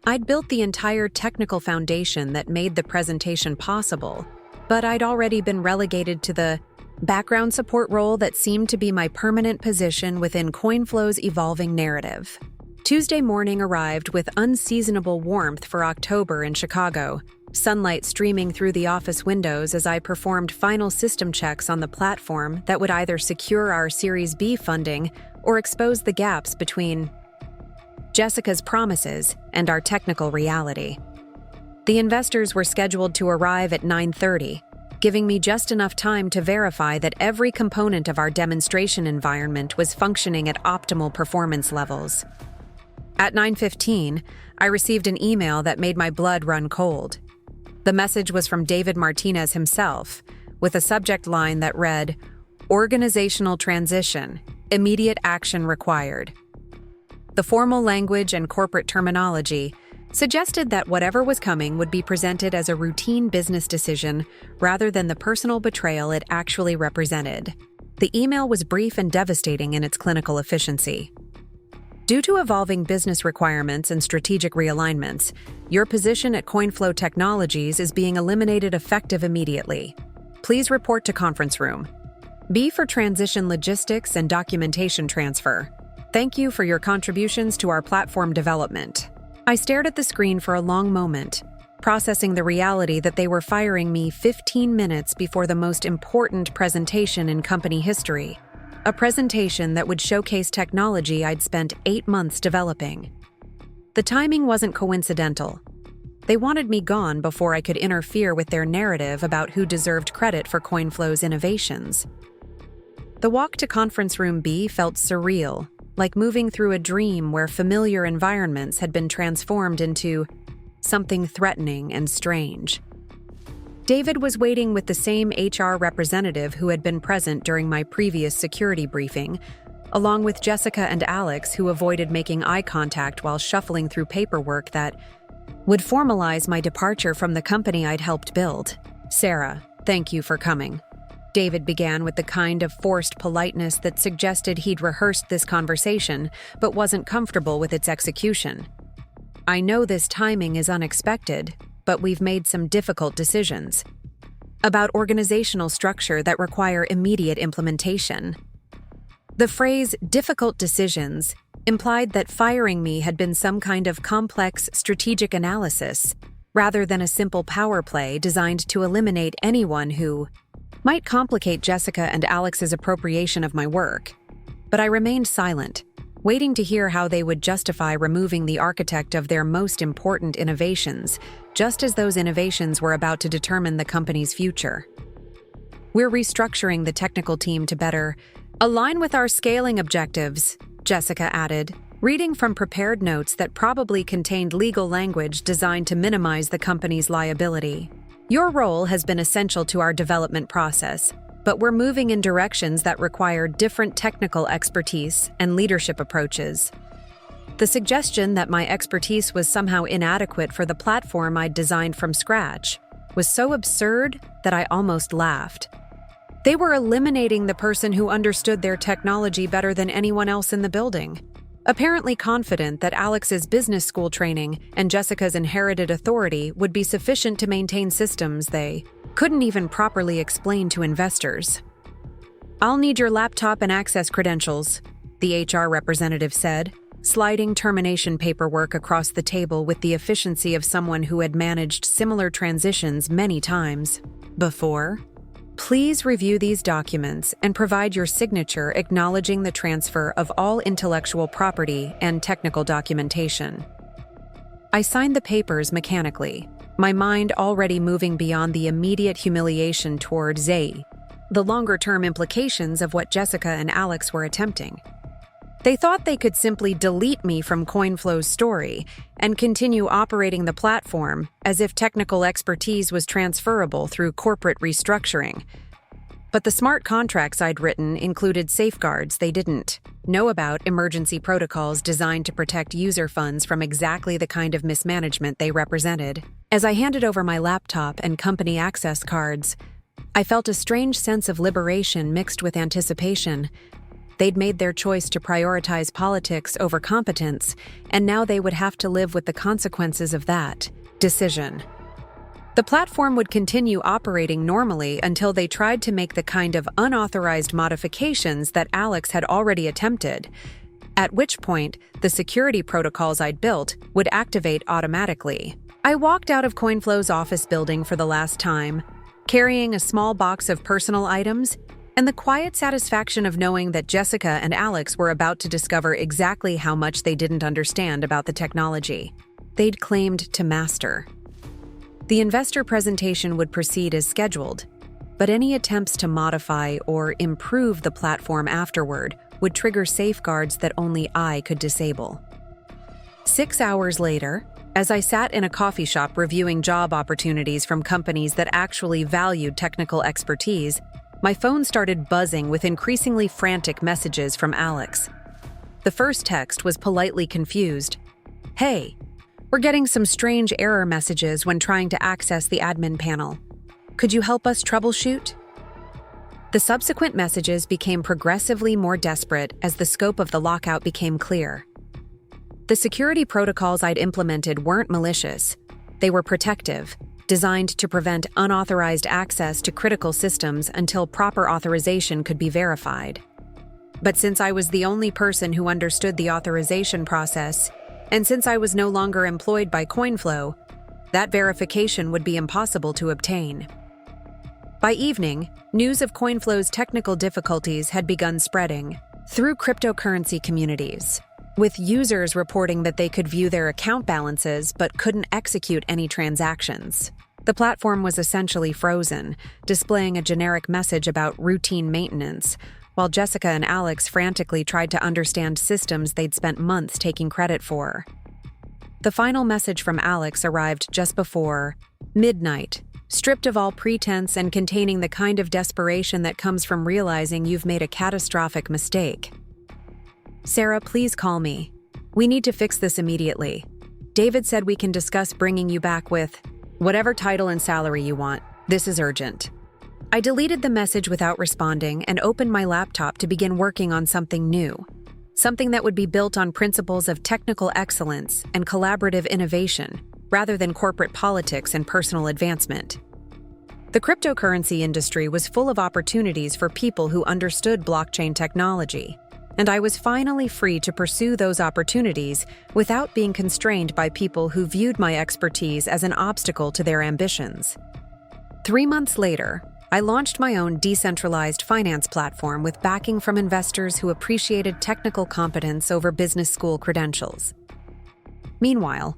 Speaker 1: I'd built the entire technical foundation that made the presentation possible, but I'd already been relegated to the background support role that seemed to be my permanent position within CoinFlow's evolving narrative. Tuesday morning arrived with unseasonable warmth for October in Chicago, sunlight streaming through the office windows as I performed final system checks on the platform that would either secure our Series B funding or expose the gaps between Jessica's promises and our technical reality. The investors were scheduled to arrive at 9:30, giving me just enough time to verify that every component of our demonstration environment was functioning at optimal performance levels. At 9:15, I received an email that made my blood run cold. The message was from David Martinez himself, with a subject line that read, "Organizational transition, immediate action required." The formal language and corporate terminology suggested that whatever was coming would be presented as a routine business decision rather than the personal betrayal it actually represented. The email was brief and devastating in its clinical efficiency. Due to evolving business requirements and strategic realignments, your position at CoinFlow Technologies is being eliminated effective immediately. Please report to conference room. B for transition logistics and documentation transfer. Thank you for your contributions to our platform development. I stared at the screen for a long moment, processing the reality that they were firing me 15 minutes before the most important presentation in company history. A presentation that would showcase technology I'd spent 8 months developing. The timing wasn't coincidental. They wanted me gone before I could interfere with their narrative about who deserved credit for CoinFlow's innovations. The walk to conference room B felt surreal, like moving through a dream where familiar environments had been transformed into something threatening and strange. David was waiting with the same HR representative who had been present during my previous security briefing, along with Jessica and Alex, who avoided making eye contact while shuffling through paperwork that would formalize my departure from the company I'd helped build. "Sarah, thank you for coming." David began with the kind of forced politeness that suggested he'd rehearsed this conversation but wasn't comfortable with its execution. "I know this timing is unexpected, but we've made some difficult decisions about organizational structure that require immediate implementation." The phrase "difficult decisions" implied that firing me had been some kind of complex strategic analysis, rather than a simple power play designed to eliminate anyone who might complicate Jessica and Alex's appropriation of my work. But I remained silent, waiting to hear how they would justify removing the architect of their most important innovations, just as those innovations were about to determine the company's future. We're restructuring the technical team to better align with our scaling objectives, Jessica added, reading from prepared notes that probably contained legal language designed to minimize the company's liability. Your role has been essential to our development process, but we're moving in directions that require different technical expertise and leadership approaches. The suggestion that my expertise was somehow inadequate for the platform I'd designed from scratch was so absurd that I almost laughed. They were eliminating the person who understood their technology better than anyone else in the building, apparently confident that Alex's business school training and Jessica's inherited authority would be sufficient to maintain systems they couldn't even properly explain to investors. "I'll need your laptop and access credentials," the HR representative said, sliding termination paperwork across the table with the efficiency of someone who had managed similar transitions many times before. "Please review these documents and provide your signature acknowledging the transfer of all intellectual property and technical documentation." I signed the papers mechanically, my mind already moving beyond the immediate humiliation toward the longer-term implications of what Jessica and Alex were attempting. They thought they could simply delete me from CoinFlow's story and continue operating the platform as if technical expertise was transferable through corporate restructuring. But the smart contracts I'd written included safeguards they didn't know about, emergency protocols designed to protect user funds from exactly the kind of mismanagement they represented. As I handed over my laptop and company access cards, I felt a strange sense of liberation mixed with anticipation. They'd made their choice to prioritize politics over competence, and now they would have to live with the consequences of that decision. The platform would continue operating normally until they tried to make the kind of unauthorized modifications that Alex had already attempted, at which point the security protocols I'd built would activate automatically. I walked out of CoinFlow's office building for the last time, carrying a small box of personal items and the quiet satisfaction of knowing that Jessica and Alex were about to discover exactly how much they didn't understand about the technology they'd claimed to master. The investor presentation would proceed as scheduled, but any attempts to modify or improve the platform afterward would trigger safeguards that only I could disable. 6 hours later, as I sat in a coffee shop reviewing job opportunities from companies that actually valued technical expertise, my phone started buzzing with increasingly frantic messages from Alex. The first text was politely confused. "Hey, we're getting some strange error messages when trying to access the admin panel. Could you help us troubleshoot?" The subsequent messages became progressively more desperate as the scope of the lockout became clear. The security protocols I'd implemented weren't malicious. They were protective, designed to prevent unauthorized access to critical systems until proper authorization could be verified. But since I was the only person who understood the authorization process, and since I was no longer employed by CoinFlow, that verification would be impossible to obtain. By evening, news of CoinFlow's technical difficulties had begun spreading through cryptocurrency communities, with users reporting that they could view their account balances but couldn't execute any transactions. The platform was essentially frozen, displaying a generic message about routine maintenance, while Jessica and Alex frantically tried to understand systems they'd spent months taking credit for. The final message from Alex arrived just before midnight, stripped of all pretense and containing the kind of desperation that comes from realizing you've made a catastrophic mistake. "Sarah, please call me. We need to fix this immediately. David said we can discuss bringing you back with whatever title and salary you want. This is urgent." I deleted the message without responding and opened my laptop to begin working on something new, something that would be built on principles of technical excellence and collaborative innovation, rather than corporate politics and personal advancement. The cryptocurrency industry was full of opportunities for people who understood blockchain technology, and I was finally free to pursue those opportunities without being constrained by people who viewed my expertise as an obstacle to their ambitions. 3 months later, I launched my own decentralized finance platform with backing from investors who appreciated technical competence over business school credentials. Meanwhile,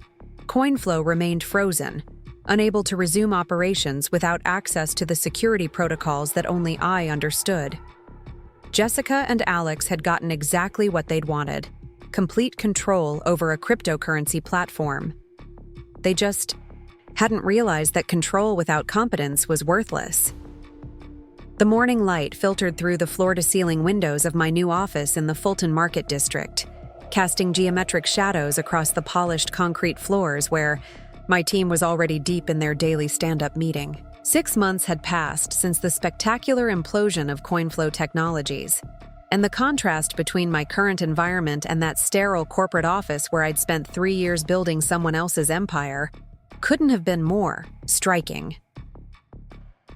Speaker 1: CoinFlow remained frozen, unable to resume operations without access to the security protocols that only I understood. Jessica and Alex had gotten exactly what they'd wanted: complete control over a cryptocurrency platform. They just hadn't realized that control without competence was worthless. The morning light filtered through the floor-to-ceiling windows of my new office in the Fulton Market District, casting geometric shadows across the polished concrete floors where my team was already deep in their daily stand-up meeting. 6 months had passed since the spectacular implosion of CoinFlow Technologies, and the contrast between my current environment and that sterile corporate office where I'd spent 3 years building someone else's empire couldn't have been more striking.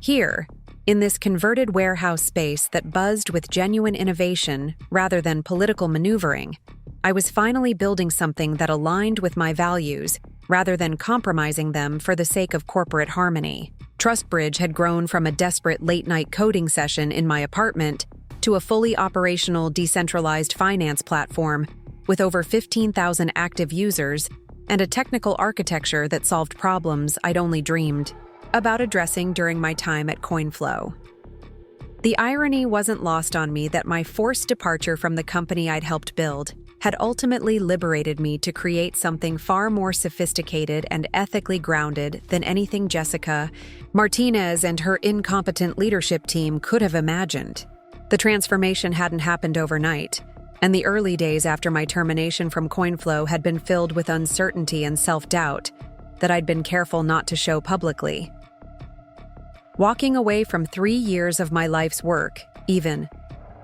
Speaker 1: Here, in this converted warehouse space that buzzed with genuine innovation rather than political maneuvering, I was finally building something that aligned with my values rather than compromising them for the sake of corporate harmony. TrustBridge had grown from a desperate late-night coding session in my apartment to a fully operational decentralized finance platform with over 15,000 active users and a technical architecture that solved problems I'd only dreamed about addressing during my time at CoinFlow. The irony wasn't lost on me that my forced departure from the company I'd helped build had ultimately liberated me to create something far more sophisticated and ethically grounded than anything Jessica Martinez and her incompetent leadership team could have imagined. The transformation hadn't happened overnight, and the early days after my termination from CoinFlow had been filled with uncertainty and self-doubt that I'd been careful not to show publicly. Walking away from 3 years of my life's work, even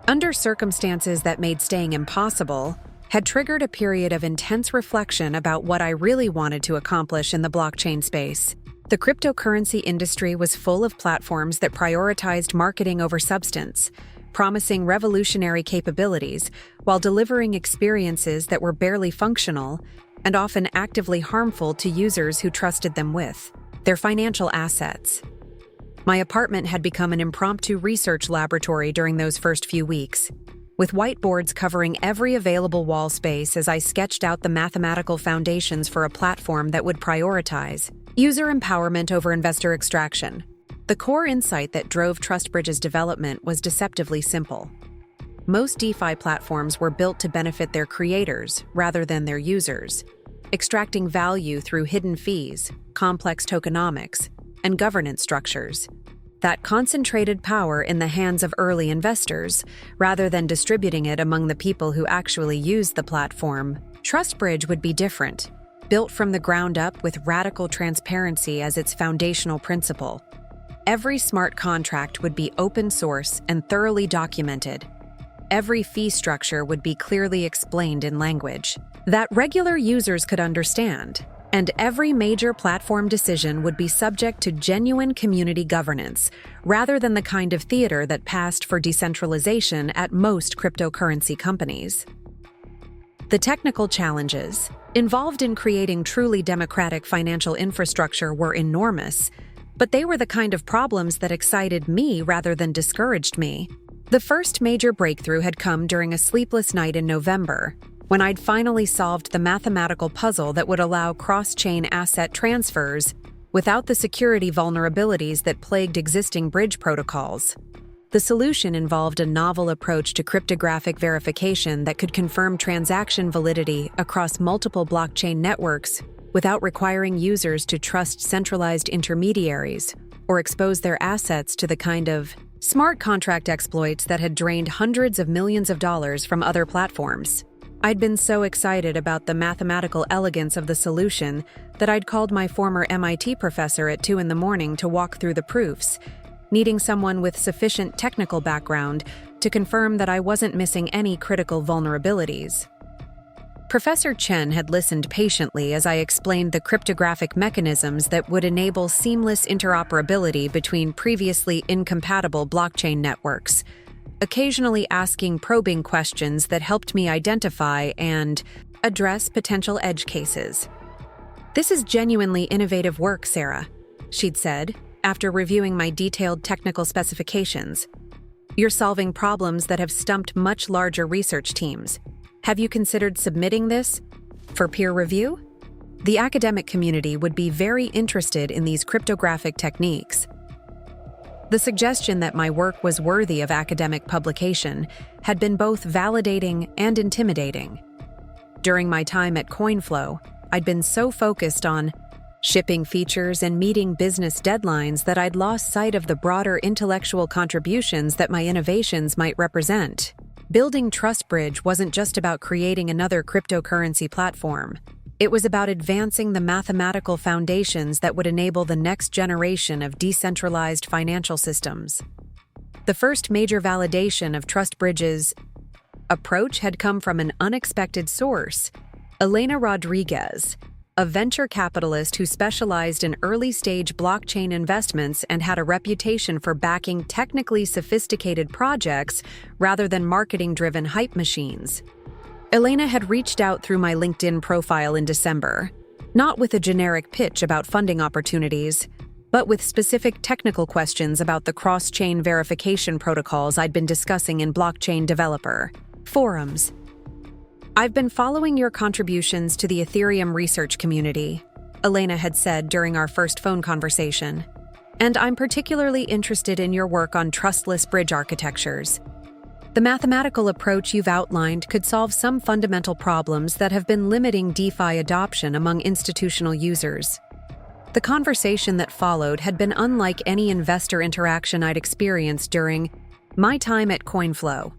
Speaker 1: under circumstances that made staying impossible, had triggered a period of intense reflection about what I really wanted to accomplish in the blockchain space. The cryptocurrency industry was full of platforms that prioritized marketing over substance, promising revolutionary capabilities while delivering experiences that were barely functional and often actively harmful to users who trusted them with their financial assets. My apartment had become an impromptu research laboratory during those first few weeks, with whiteboards covering every available wall space as I sketched out the mathematical foundations for a platform that would prioritize user empowerment over investor extraction. The core insight that drove TrustBridge's development was deceptively simple. Most DeFi platforms were built to benefit their creators rather than their users, extracting value through hidden fees, complex tokenomics, and governance structures that concentrated power in the hands of early investors rather than distributing it among the people who actually used the platform. TrustBridge would be different, built from the ground up with radical transparency as its foundational principle. Every smart contract would be open source and thoroughly documented. Every fee structure would be clearly explained in language that regular users could understand, and every major platform decision would be subject to genuine community governance, rather than the kind of theater that passed for decentralization at most cryptocurrency companies. The technical challenges involved in creating truly democratic financial infrastructure were enormous, but they were the kind of problems that excited me rather than discouraged me. The first major breakthrough had come during a sleepless night in November, when I'd finally solved the mathematical puzzle that would allow cross-chain asset transfers without the security vulnerabilities that plagued existing bridge protocols. The solution involved a novel approach to cryptographic verification that could confirm transaction validity across multiple blockchain networks without requiring users to trust centralized intermediaries or expose their assets to the kind of smart contract exploits that had drained hundreds of millions of dollars from other platforms. I'd been so excited about the mathematical elegance of the solution that I'd called my former MIT professor at 2 a.m. to walk through the proofs, needing someone with sufficient technical background to confirm that I wasn't missing any critical vulnerabilities. Professor Chen had listened patiently as I explained the cryptographic mechanisms that would enable seamless interoperability between previously incompatible blockchain networks, occasionally asking probing questions that helped me identify and address potential edge cases. "This is genuinely innovative work, Sarah," she'd said, after reviewing my detailed technical specifications. "You're solving problems that have stumped much larger research teams. Have you considered submitting this for peer review?" The academic community would be very interested in these cryptographic techniques. The suggestion that my work was worthy of academic publication had been both validating and intimidating. During my time at CoinFlow, I'd been so focused on shipping features and meeting business deadlines that I'd lost sight of the broader intellectual contributions that my innovations might represent. Building TrustBridge wasn't just about creating another cryptocurrency platform. It was about advancing the mathematical foundations that would enable the next generation of decentralized financial systems. The first major validation of TrustBridge's approach had come from an unexpected source, Elena Rodriguez, a venture capitalist who specialized in early-stage blockchain investments and had a reputation for backing technically sophisticated projects rather than marketing-driven hype machines. Elena had reached out through my LinkedIn profile in December, not with a generic pitch about funding opportunities, but with specific technical questions about the cross-chain verification protocols I'd been discussing in blockchain developer forums. "I've been following your contributions to the Ethereum research community," Elena had said during our first phone conversation, "and I'm particularly interested in your work on trustless bridge architectures. The mathematical approach you've outlined could solve some fundamental problems that have been limiting DeFi adoption among institutional users." The conversation that followed had been unlike any investor interaction I'd experienced during my time at CoinFlow.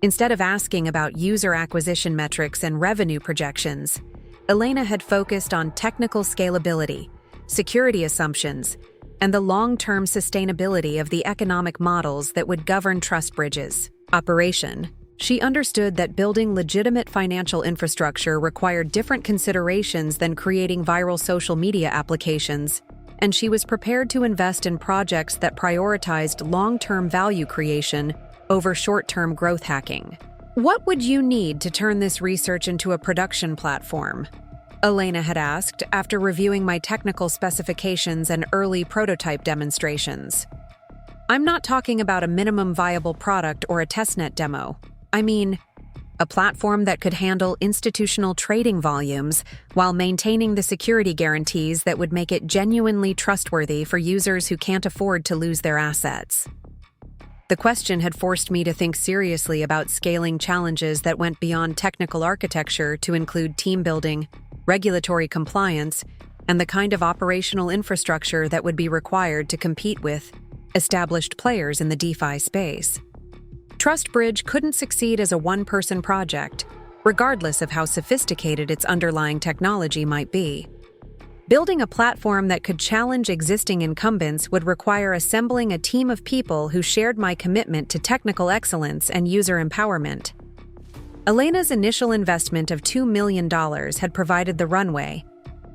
Speaker 1: Instead of asking about user acquisition metrics and revenue projections, Elena had focused on technical scalability, security assumptions, and the long-term sustainability of the economic models that would govern TrustBridge's operation. She understood that building legitimate financial infrastructure required different considerations than creating viral social media applications, and she was prepared to invest in projects that prioritized long-term value creation over short-term growth hacking. "What would you need to turn this research into a production platform?" Elena had asked after reviewing my technical specifications and early prototype demonstrations. "I'm not talking about a minimum viable product or a testnet demo. I mean, a platform that could handle institutional trading volumes while maintaining the security guarantees that would make it genuinely trustworthy for users who can't afford to lose their assets." The question had forced me to think seriously about scaling challenges that went beyond technical architecture to include team building, regulatory compliance, and the kind of operational infrastructure that would be required to compete with established players in the DeFi space. TrustBridge couldn't succeed as a one-person project, regardless of how sophisticated its underlying technology might be. Building a platform that could challenge existing incumbents would require assembling a team of people who shared my commitment to technical excellence and user empowerment. Elena's initial investment of $2 million had provided the runway.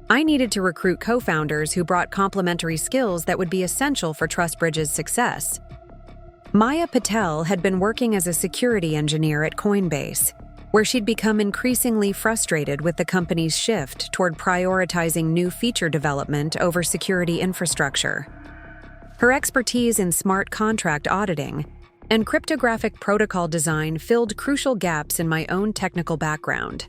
Speaker 1: I needed to recruit co-founders who brought complementary skills that would be essential for TrustBridge's success. Maya Patel had been working as a security engineer at Coinbase, where she'd become increasingly frustrated with the company's shift toward prioritizing new feature development over security infrastructure. Her expertise in smart contract auditing and cryptographic protocol design filled crucial gaps in my own technical background,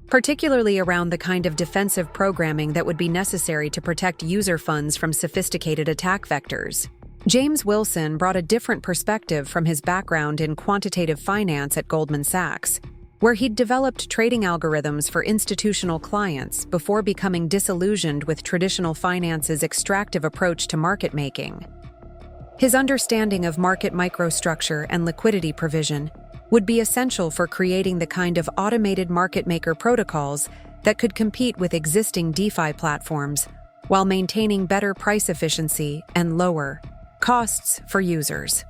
Speaker 1: particularly around the kind of defensive programming that would be necessary to protect user funds from sophisticated attack vectors. James Wilson brought a different perspective from his background in quantitative finance at Goldman Sachs, where he'd developed trading algorithms for institutional clients before becoming disillusioned with traditional finance's extractive approach to market making. His understanding of market microstructure and liquidity provision would be essential for creating the kind of automated market maker protocols that could compete with existing DeFi platforms while maintaining better price efficiency and lower costs for users.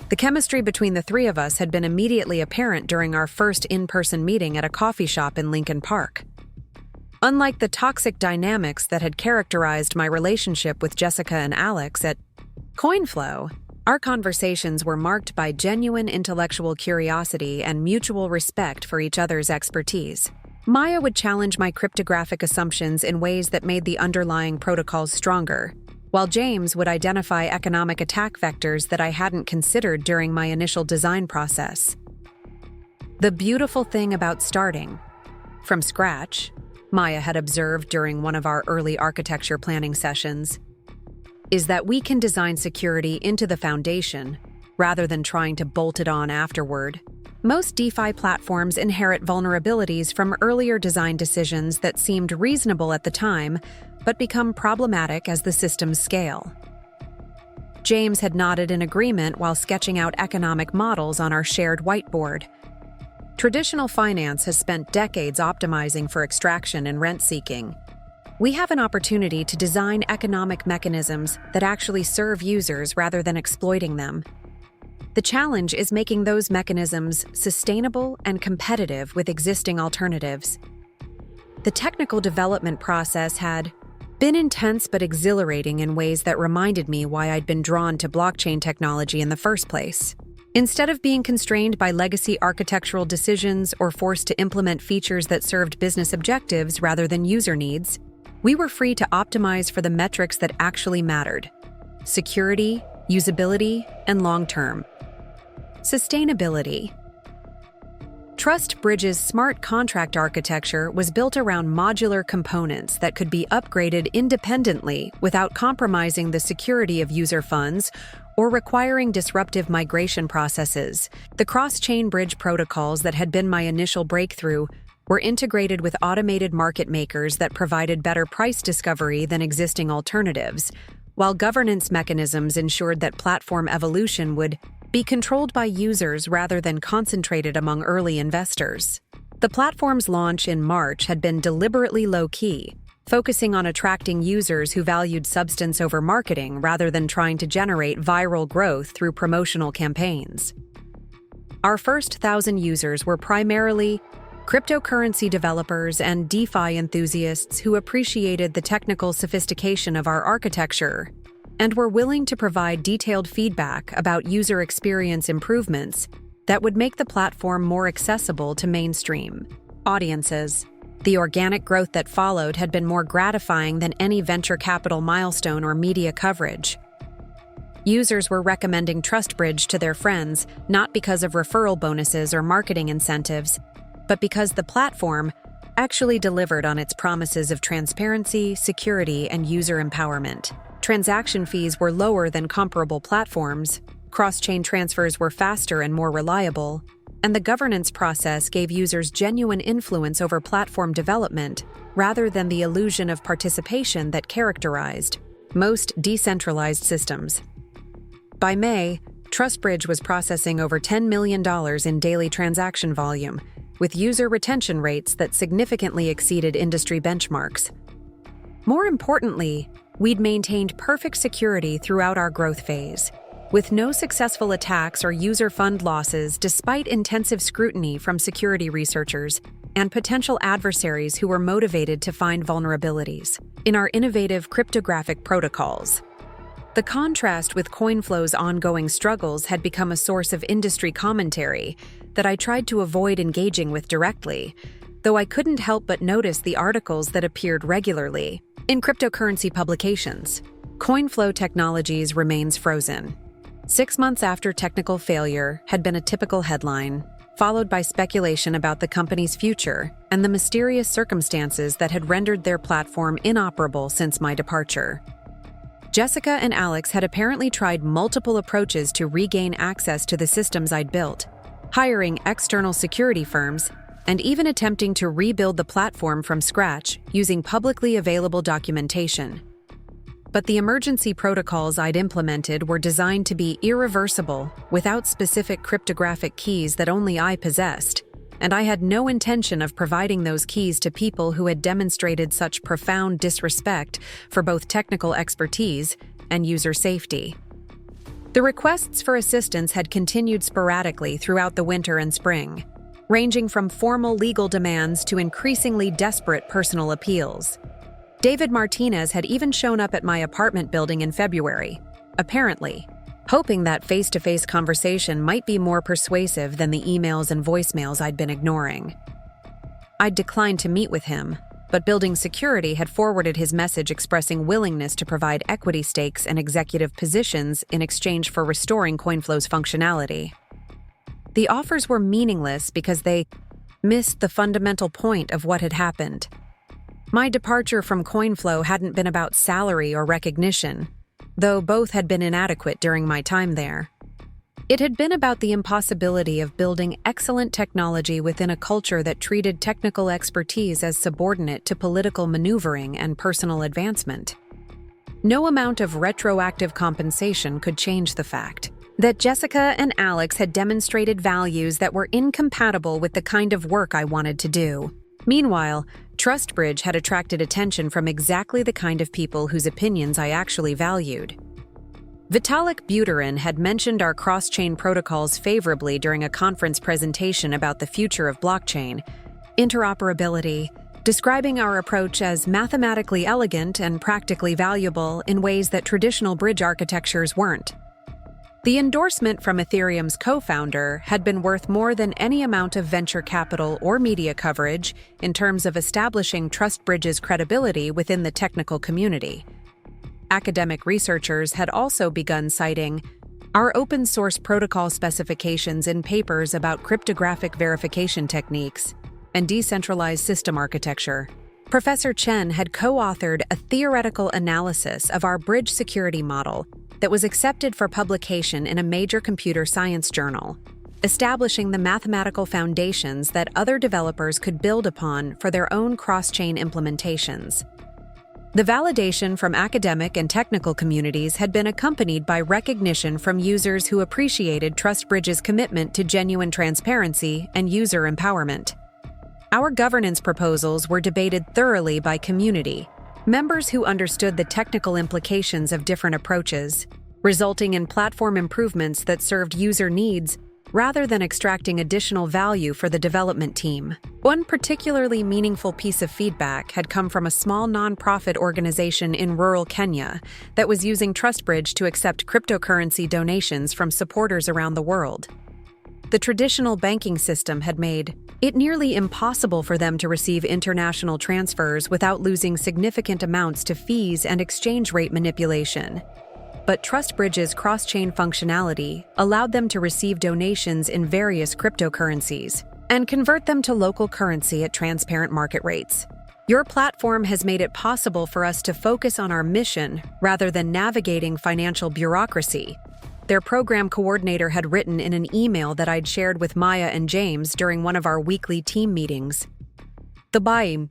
Speaker 1: The chemistry between the three of us had been immediately apparent during our first in-person meeting at a coffee shop in Lincoln Park. Unlike the toxic dynamics that had characterized my relationship with Jessica and Alex at CoinFlow, our conversations were marked by genuine intellectual curiosity and mutual respect for each other's expertise. Maya would challenge my cryptographic assumptions in ways that made the underlying protocols stronger, while James would identify economic attack vectors that I hadn't considered during my initial design process. The beautiful thing about starting from scratch Maya had observed during one of our early architecture planning sessions, is that we can design security into the foundation rather than trying to bolt it on afterward. Most DeFi platforms inherit vulnerabilities from earlier design decisions that seemed reasonable at the time, but become problematic as the systems scale. James had nodded in agreement while sketching out economic models on our shared whiteboard. Traditional finance has spent decades optimizing for extraction and rent-seeking. We have an opportunity to design economic mechanisms that actually serve users rather than exploiting them. The challenge is making those mechanisms sustainable and competitive with existing alternatives. The technical development process had been intense but exhilarating in ways that reminded me why I'd been drawn to blockchain technology in the first place. Instead of being constrained by legacy architectural decisions or forced to implement features that served business objectives rather than user needs, we were free to optimize for the metrics that actually mattered: security, usability, and long-term sustainability. TrustBridge's smart contract architecture was built around modular components that could be upgraded independently without compromising the security of user funds or requiring disruptive migration processes. The cross-chain bridge protocols that had been my initial breakthrough were integrated with automated market makers that provided better price discovery than existing alternatives, while governance mechanisms ensured that platform evolution would be controlled by users rather than concentrated among early investors. The platform's launch in March had been deliberately low-key, focusing on attracting users who valued substance over marketing rather than trying to generate viral growth through promotional campaigns. Our first 1,000 users were primarily cryptocurrency developers and DeFi enthusiasts who appreciated the technical sophistication of our architecture and were willing to provide detailed feedback about user experience improvements that would make the platform more accessible to mainstream audiences. The organic growth that followed had been more gratifying than any venture capital milestone or media coverage. Users were recommending TrustBridge to their friends not because of referral bonuses or marketing incentives, but because the platform actually delivered on its promises of transparency, security, and user empowerment. Transaction fees were lower than comparable platforms, cross-chain transfers were faster and more reliable, and the governance process gave users genuine influence over platform development rather than the illusion of participation that characterized most decentralized systems. By May, TrustBridge was processing over $10 million in daily transaction volume, with user retention rates that significantly exceeded industry benchmarks. More importantly, we'd maintained perfect security throughout our growth phase, with no successful attacks or user fund losses despite intensive scrutiny from security researchers and potential adversaries who were motivated to find vulnerabilities in our innovative cryptographic protocols. The contrast with CoinFlow's ongoing struggles had become a source of industry commentary that I tried to avoid engaging with directly, though I couldn't help but notice the articles that appeared regularly in cryptocurrency publications. CoinFlow Technologies remains frozen. 6 months after technical failure had been a typical headline, followed by speculation about the company's future and the mysterious circumstances that had rendered their platform inoperable since my departure. Jessica and Alex had apparently tried multiple approaches to regain access to the systems I'd built, hiring external security firms, and even attempting to rebuild the platform from scratch using publicly available documentation. But the emergency protocols I'd implemented were designed to be irreversible without specific cryptographic keys that only I possessed, and I had no intention of providing those keys to people who had demonstrated such profound disrespect for both technical expertise and user safety. The requests for assistance had continued sporadically throughout the winter and spring, ranging from formal legal demands to increasingly desperate personal appeals. David Martinez had even shown up at my apartment building in February, apparently hoping that face-to-face conversation might be more persuasive than the emails and voicemails I'd been ignoring. I'd declined to meet with him, but Building Security had forwarded his message expressing willingness to provide equity stakes and executive positions in exchange for restoring CoinFlow's functionality. The offers were meaningless because they missed the fundamental point of what had happened. My departure from CoinFlow hadn't been about salary or recognition, though both had been inadequate during my time there. It had been about the impossibility of building excellent technology within a culture that treated technical expertise as subordinate to political maneuvering and personal advancement. No amount of retroactive compensation could change the fact that Jessica and Alex had demonstrated values that were incompatible with the kind of work I wanted to do. Meanwhile, TrustBridge had attracted attention from exactly the kind of people whose opinions I actually valued. Vitalik Buterin had mentioned our cross-chain protocols favorably during a conference presentation about the future of blockchain interoperability, describing our approach as mathematically elegant and practically valuable in ways that traditional bridge architectures weren't. The endorsement from Ethereum's co-founder had been worth more than any amount of venture capital or media coverage in terms of establishing TrustBridge's credibility within the technical community. Academic researchers had also begun citing our open-source protocol specifications in papers about cryptographic verification techniques and decentralized system architecture. Professor Chen had co-authored a theoretical analysis of our bridge security model that was accepted for publication in a major computer science journal, establishing the mathematical foundations that other developers could build upon for their own cross-chain implementations. The validation from academic and technical communities had been accompanied by recognition from users who appreciated TrustBridge's commitment to genuine transparency and user empowerment. Our governance proposals were debated thoroughly by community, members who understood the technical implications of different approaches, resulting in platform improvements that served user needs rather than extracting additional value for the development team. One particularly meaningful piece of feedback had come from a small nonprofit organization in rural Kenya that was using TrustBridge to accept cryptocurrency donations from supporters around the world. The traditional banking system had made it nearly impossible for them to receive international transfers without losing significant amounts to fees and exchange rate manipulation. But TrustBridge's cross-chain functionality allowed them to receive donations in various cryptocurrencies and convert them to local currency at transparent market rates. Your platform has made it possible for us to focus on our mission rather than navigating financial bureaucracy, their program coordinator had written in an email that I'd shared with Maya and James during one of our weekly team meetings. The buy-in.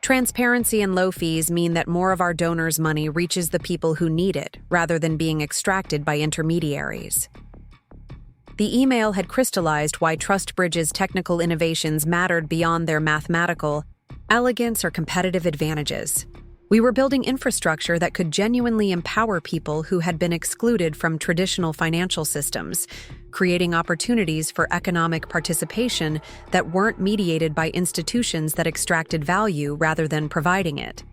Speaker 1: Transparency and low fees mean that more of our donors' money reaches the people who need it, rather than being extracted by intermediaries. The email had crystallized why TrustBridge's technical innovations mattered beyond their mathematical elegance or competitive advantages. We were building infrastructure that could genuinely empower people who had been excluded from traditional financial systems, creating opportunities for economic participation that weren't mediated by institutions that extracted value rather than providing it.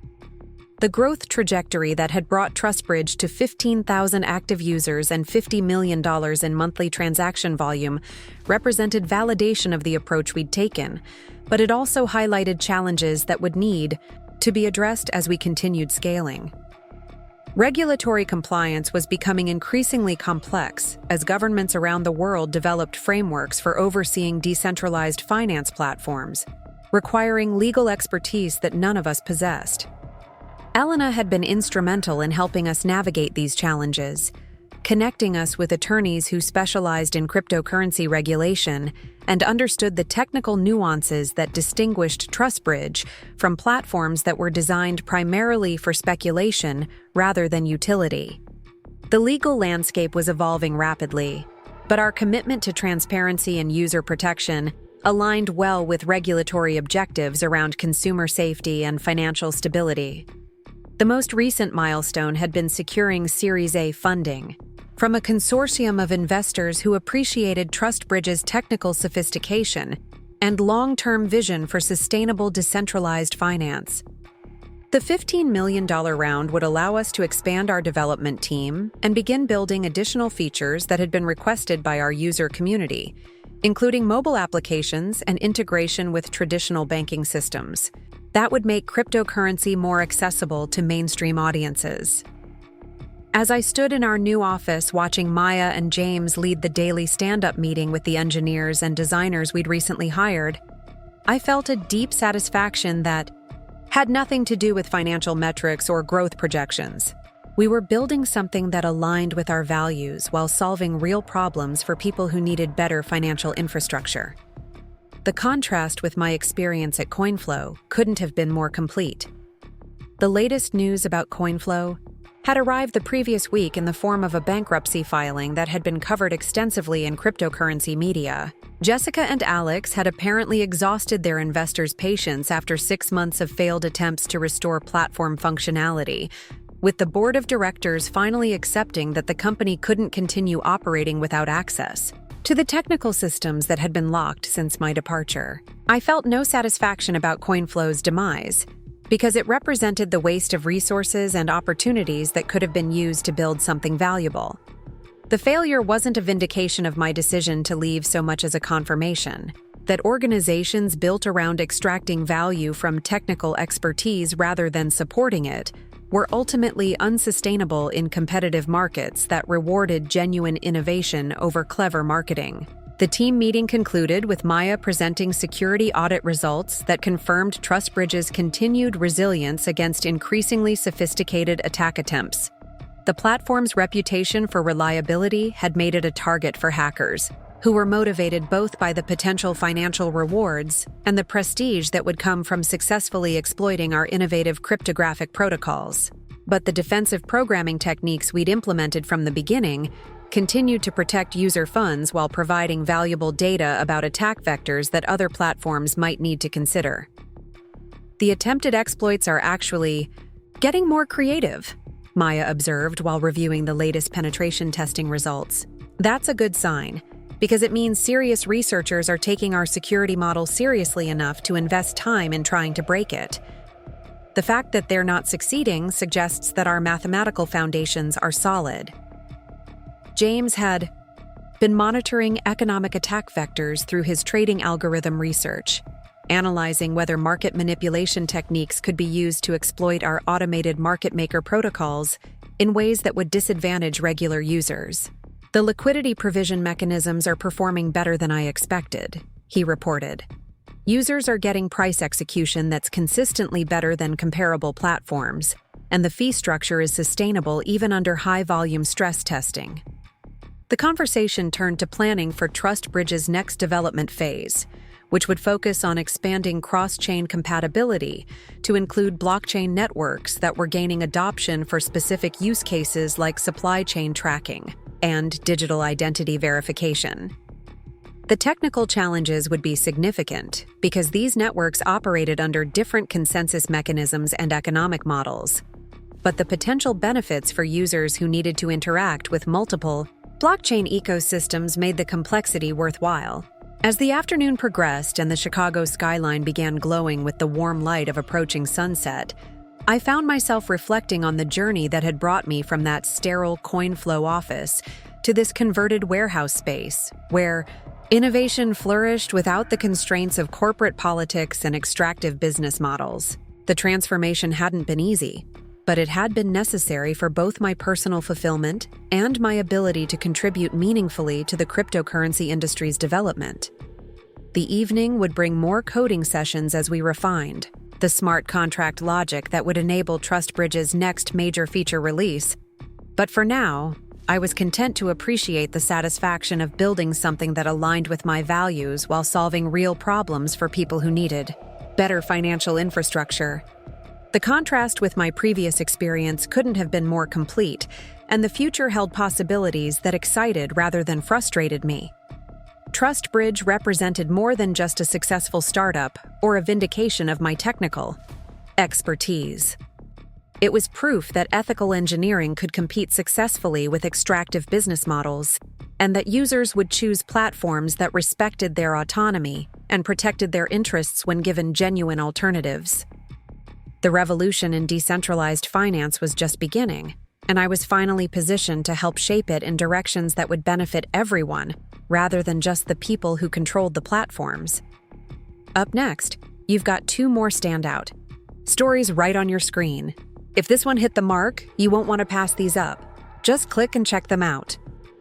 Speaker 1: The growth trajectory that had brought TrustBridge to 15,000 active users and $50 million in monthly transaction volume represented validation of the approach we'd taken, but it also highlighted challenges that would need to be addressed as we continued scaling. Regulatory compliance was becoming increasingly complex as governments around the world developed frameworks for overseeing decentralized finance platforms, requiring legal expertise that none of us possessed. Elena had been instrumental in helping us navigate these challenges, connecting us with attorneys who specialized in cryptocurrency regulation and understood the technical nuances that distinguished TrustBridge from platforms that were designed primarily for speculation rather than utility. The legal landscape was evolving rapidly, but our commitment to transparency and user protection aligned well with regulatory objectives around consumer safety and financial stability. The most recent milestone had been securing Series A funding from a consortium of investors who appreciated TrustBridge's technical sophistication and long-term vision for sustainable decentralized finance. The $15 million round would allow us to expand our development team and begin building additional features that had been requested by our user community, including mobile applications and integration with traditional banking systems. That would make cryptocurrency more accessible to mainstream audiences. As I stood in our new office watching Maya and James lead the daily stand-up meeting with the engineers and designers we'd recently hired, I felt a deep satisfaction that had nothing to do with financial metrics or growth projections. We were building something that aligned with our values while solving real problems for people who needed better financial infrastructure. The contrast with my experience at CoinFlow couldn't have been more complete. The latest news about CoinFlow had arrived the previous week in the form of a bankruptcy filing that had been covered extensively in cryptocurrency media. Jessica and Alex had apparently exhausted their investors' patience after 6 months of failed attempts to restore platform functionality, with the board of directors finally accepting that the company couldn't continue operating without access to the technical systems that had been locked since my departure. I felt no satisfaction about CoinFlow's demise, because it represented the waste of resources and opportunities that could have been used to build something valuable. The failure wasn't a vindication of my decision to leave so much as a confirmation that organizations built around extracting value from technical expertise rather than supporting it were ultimately unsustainable in competitive markets that rewarded genuine innovation over clever marketing. The team meeting concluded with Maya presenting security audit results that confirmed TrustBridge's continued resilience against increasingly sophisticated attack attempts. The platform's reputation for reliability had made it a target for hackers, who were motivated both by the potential financial rewards and the prestige that would come from successfully exploiting our innovative cryptographic protocols. But the defensive programming techniques we'd implemented from the beginning continued to protect user funds while providing valuable data about attack vectors that other platforms might need to consider. The attempted exploits are actually getting more creative, Maya observed while reviewing the latest penetration testing results. That's a good sign, because it means serious researchers are taking our security model seriously enough to invest time in trying to break it. The fact that they're not succeeding suggests that our mathematical foundations are solid. James had been monitoring economic attack vectors through his trading algorithm research, analyzing whether market manipulation techniques could be used to exploit our automated market maker protocols in ways that would disadvantage regular users. The liquidity provision mechanisms are performing better than I expected, he reported. Users are getting price execution that's consistently better than comparable platforms, and the fee structure is sustainable even under high-volume stress testing. The conversation turned to planning for TrustBridge's next development phase, which would focus on expanding cross-chain compatibility to include blockchain networks that were gaining adoption for specific use cases like supply chain tracking and digital identity verification. The technical challenges would be significant because these networks operated under different consensus mechanisms and economic models, but the potential benefits for users who needed to interact with multiple blockchain ecosystems made the complexity worthwhile. As the afternoon progressed and the Chicago skyline began glowing with the warm light of approaching sunset, I found myself reflecting on the journey that had brought me from that sterile CoinFlow office to this converted warehouse space, where innovation flourished without the constraints of corporate politics and extractive business models. The transformation hadn't been easy, but it had been necessary for both my personal fulfillment and my ability to contribute meaningfully to the cryptocurrency industry's development. The evening would bring more coding sessions as we refined the smart contract logic that would enable TrustBridge's next major feature release. But for now, I was content to appreciate the satisfaction of building something that aligned with my values while solving real problems for people who needed better financial infrastructure. The contrast with my previous experience couldn't have been more complete, and the future held possibilities that excited rather than frustrated me. TrustBridge represented more than just a successful startup or a vindication of my technical expertise. It was proof that ethical engineering could compete successfully with extractive business models, and that users would choose platforms that respected their autonomy and protected their interests when given genuine alternatives. The revolution in decentralized finance was just beginning, and I was finally positioned to help shape it in directions that would benefit everyone, rather than just the people who controlled the platforms. Up next, you've got 2 more standout stories right on your screen. If this one hit the mark, you won't want to pass these up. Just click and check them out.